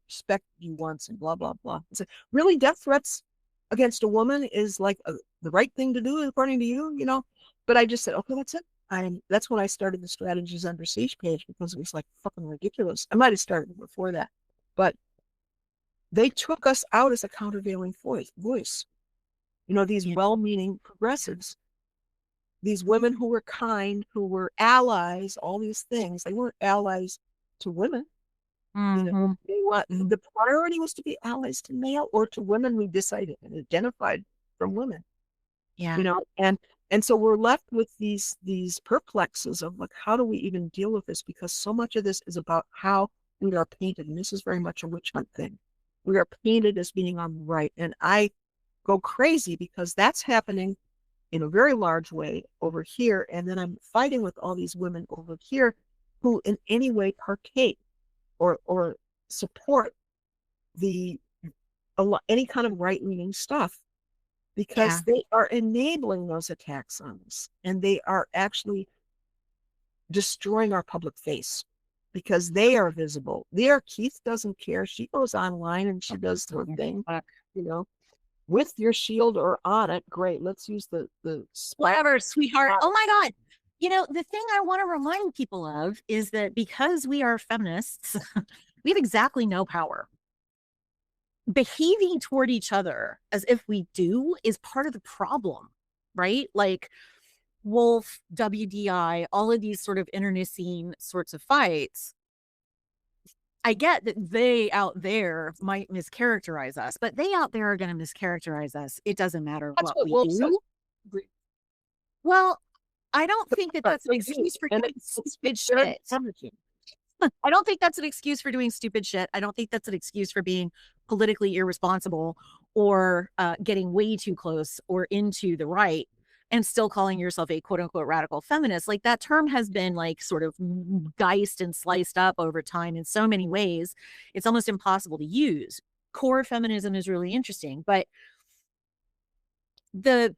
respect you once and blah blah blah. It's like, really, death threats against a woman is like the right thing to do according to you, you know? But I just said, okay, that's it. That's when I started the Strategies Under Siege page, because it was like fucking ridiculous. I might have started before that, but they took us out as a countervailing voice. You know, these well-meaning progressives, these women who were kind, who were allies, all these things. They weren't allies to women. You know, the priority was to be allies to male or to women who decided and identified from women. Yeah. You know, and so we're left with these perplexes of like, how do we even deal with this? Because so much of this is about how we are painted, and this is very much a witch hunt thing. We are painted as being on the right, and I go crazy because that's happening in a very large way over here. And then I'm fighting with all these women over here who in any way partake or support any kind of right-leaning stuff, because they are enabling those attacks on us, and they are actually destroying our public face because they are visible. Keith doesn't care. She goes online and she does her thing, you know, with your shield or on it. Great. Let's use the whatever, sweetheart. Oh my God. You know, the thing I want to remind people of is that because we are feminists, we have exactly no power. Behaving toward each other as if we do is part of the problem, right? Like Wolf, WDI, all of these sort of internecine sorts of fights I get that they out there might mischaracterize us, but they out there are going to mischaracterize us. It doesn't matter That's what what we Wolf says. do. Well, I don't think that Right. that's an excuse for And doing it's stupid very shit. damaging. I don't think that's an excuse for doing stupid shit. I don't think that's an excuse for being politically irresponsible or getting way too close or into the right and still calling yourself a quote unquote radical feminist. Like that term has been like sort of diced and sliced up over time in so many ways. It's almost impossible to use. Core feminism is really interesting, but the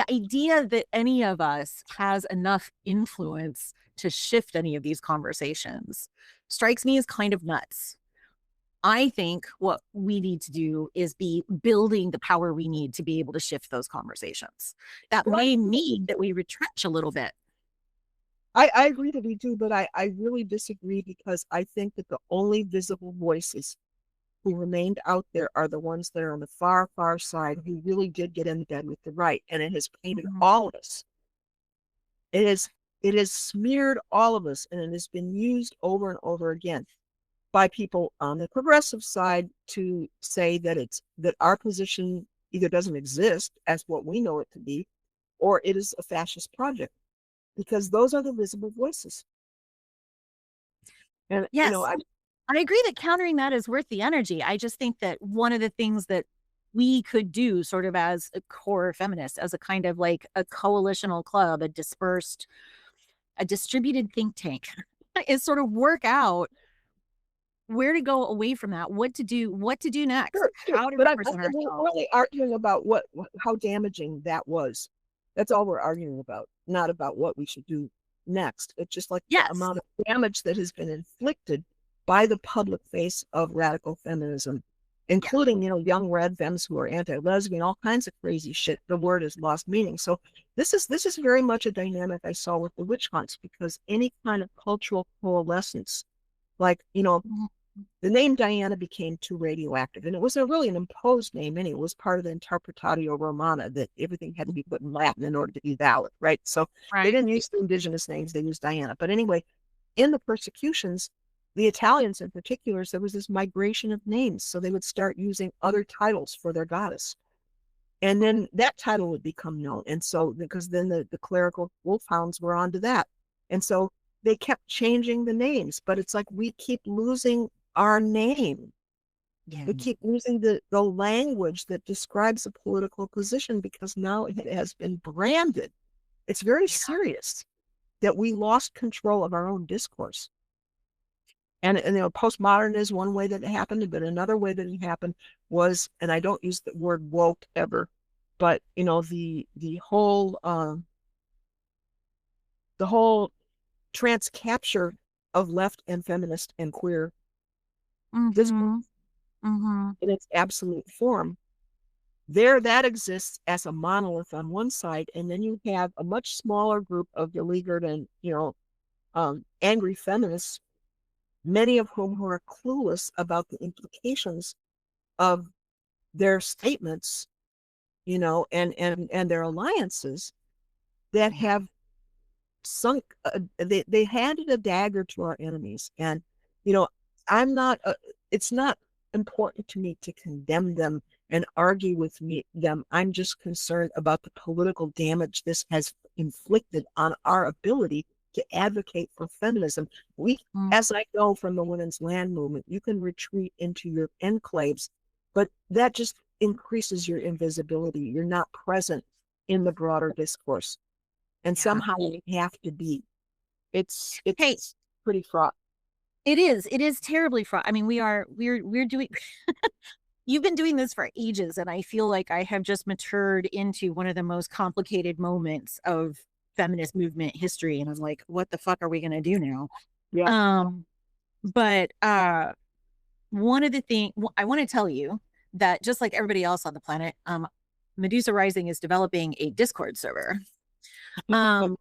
idea that any of us has enough influence to shift any of these conversations strikes me as kind of nuts. I think what we need to do is be building the power we need to be able to shift those conversations. That may mean that we retrench a little bit. I agree that we do, but I really disagree because I think that the only visible voices who remained out there are the ones that are on the far, far side who really did get in bed with the right. And it has painted Mhm. all of us. It has smeared all of us, and it has been used over and over again by people on the progressive side to say that that our position either doesn't exist as what we know it to be, or it is a fascist project, because those are the visible voices. And Yes, I agree that countering that is worth the energy. I just think that one of the things that we could do sort of as a core feminist, as a kind of like a coalitional club, a distributed think tank, is sort of work out where to go away from that, what to do next, sure, how to but represent we're ourselves. really arguing about how damaging that was. That's all we're arguing about, not about what we should do next. It's just like the Yes. amount of damage that has been inflicted by the public face of radical feminism, Yeah. including, young red femmes who are anti-lesbian, all kinds of crazy shit. The word has lost meaning. So this is very much a dynamic I saw with the witch hunts, because any kind of cultural coalescence, like, Mhm. the name Diana became too radioactive, and it was really an imposed name anyway. It was part of the Interpretatio Romana that everything had to be put in Latin in order to be valid, right? So they Right. didn't use the indigenous names, they used Diana. But anyway, in the persecutions, the Italians in particular, there was this migration of names. So they would start using other titles for their goddess. And then that title would become known. And so, because then the clerical wolfhounds were onto that. And so they kept changing the names, but it's like we keep losing our name. Yeah. We keep losing the language that describes a political position, because now it has been branded. It's very Yeah. serious that we lost control of our own discourse. And postmodern is one way that it happened, but another way that it happened was, and I don't use the word woke ever, but the whole trans capture of left and feminist and queer discourse Mhm. Mhm. in its absolute form. There, that exists as a monolith on one side, and then you have a much smaller group of beleaguered and angry feminists, many of whom who are clueless about the implications of their statements, and their alliances, that have sunk. They handed a dagger to our enemies, and you know, I'm not. It's not important to me to condemn them and argue with them. I'm just concerned about the political damage this has inflicted on our ability to advocate for feminism. Mm. As I know from the women's land movement, you can retreat into your enclaves, but that just increases your invisibility. You're not present in the broader discourse, and Yeah. somehow we have to be. It's Hey, pretty fraught. it is. It is terribly fraught. I mean, we're doing you've been doing this for ages, and I feel like I have just matured into one of the most complicated moments of feminist movement history. And I'm like, what the fuck are we gonna do now? Yeah. Um, but one of the things I want to tell you that just like everybody else on the planet, Medusa Rising is developing a Discord server. Um,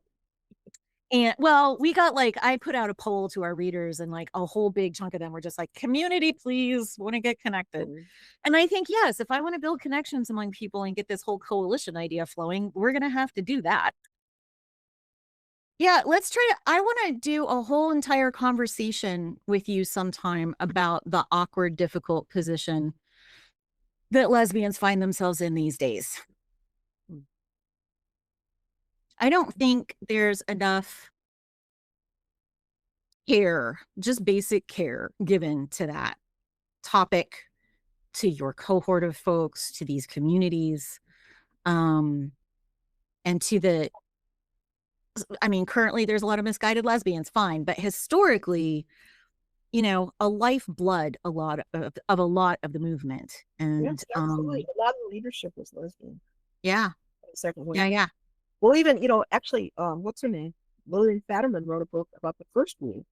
and well, we got like I put out a poll to our readers, and like a whole big chunk of them were just like, community, please, want to get connected. And I think, yes, if I want to build connections among people and get this whole coalition idea flowing, we're gonna have to do that. Yeah, let's try to. I want to do a whole entire conversation with you sometime about the awkward, difficult position that lesbians find themselves in these days. I don't think there's enough care, just basic care given to that topic, to your cohort of folks, to these communities, and to the, I mean, currently there's a lot of misguided lesbians, fine, but historically, a lifeblood, a lot of the movement. Yeah, And absolutely. A lot of the leadership was lesbian. yeah, The second wave. yeah. Well, even, actually, what's her name? Lillian Fatterman wrote a book about the first wave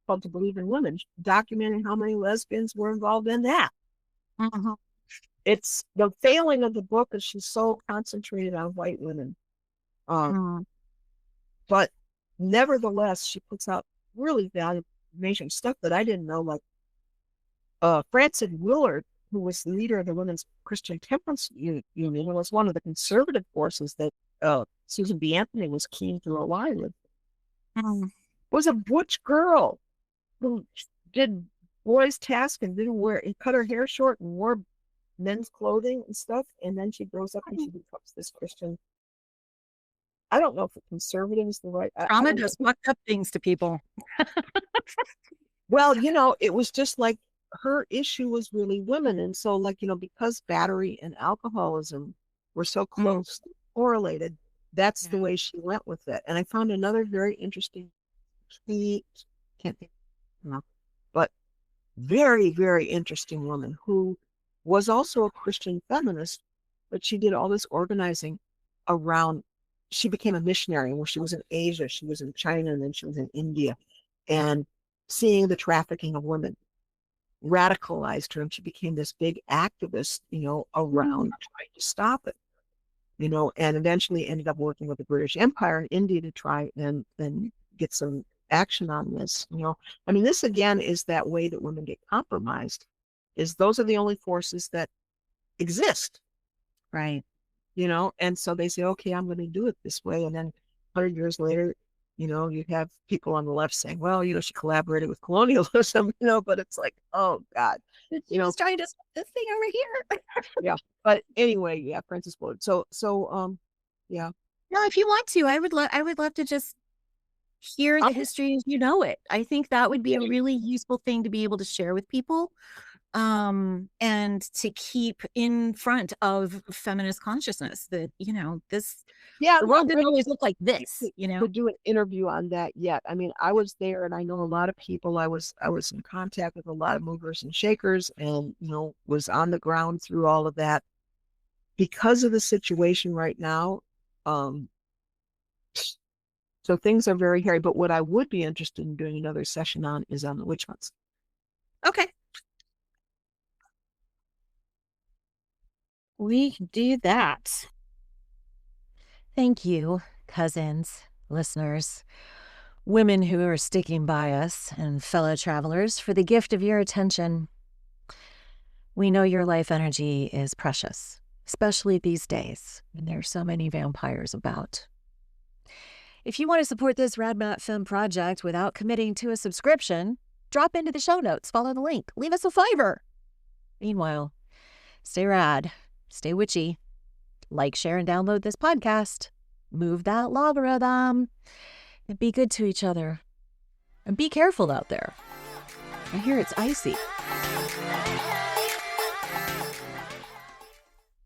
called To Believe in Women, documenting how many lesbians were involved in that. Mm-hmm. It's the failing of the book is she's so concentrated on white women. Mm-hmm. But nevertheless, she puts out really valuable information, stuff that I didn't know, like Frances Willard, who was the leader of the Women's Christian Temperance Union, was one of the conservative forces that Susan B. Anthony was keen to align with. Mm-hmm. Was a butch girl who did boys' tasks and cut her hair short and wore men's clothing and stuff. And then she grows up and she becomes this Christian. I don't know if a conservative is the right. Trauma does fucked up things to people. Well, it was just like her issue was really women. And so, like, because battery and alcoholism were so close correlated, that's the way she went with it. And I found another very interesting, can't think, but very, very interesting woman who was also a Christian feminist, but she did all this organizing around, she became a missionary where she was in Asia, she was in China, and then she was in India. And seeing the trafficking of women radicalized her, and she became this big activist, around trying to stop it, and eventually ended up working with the British Empire in India to try and get some action on this. I mean, this again is that way that women get compromised, is those are the only forces that exist. Right. And so they say, okay, I'm going to do it this way. And then 100 years later, you have people on the left saying, well, she collaborated with colonialism, but it's like, oh God, She's trying to stop this thing over here. Yeah. But anyway, yeah, Frances Willard. So, yeah. No, if you want to, I would love to just hear the history as you know it. I think that would be a really useful thing to be able to share with people. And to keep in front of feminist consciousness that, the world didn't always look like this, To do an interview on that yet. I mean, I was there and I know a lot of people. I was in contact with a lot of movers and shakers and, was on the ground through all of that. Because of the situation right now, so things are very hairy. But what I would be interested in doing another session on is on the witch hunts. Okay. We can do that. Thank you, cousins, listeners, women who are sticking by us, and fellow travelers, for the gift of your attention. We know your life energy is precious, especially these days when there are so many vampires about. If you want to support this Radmat Film project without committing to a subscription, drop into the show notes, follow the link, leave us a $5. Meanwhile, stay rad, stay witchy, like, share, and download this podcast, move that logarithm, and be good to each other. And be careful out there. I hear it's icy.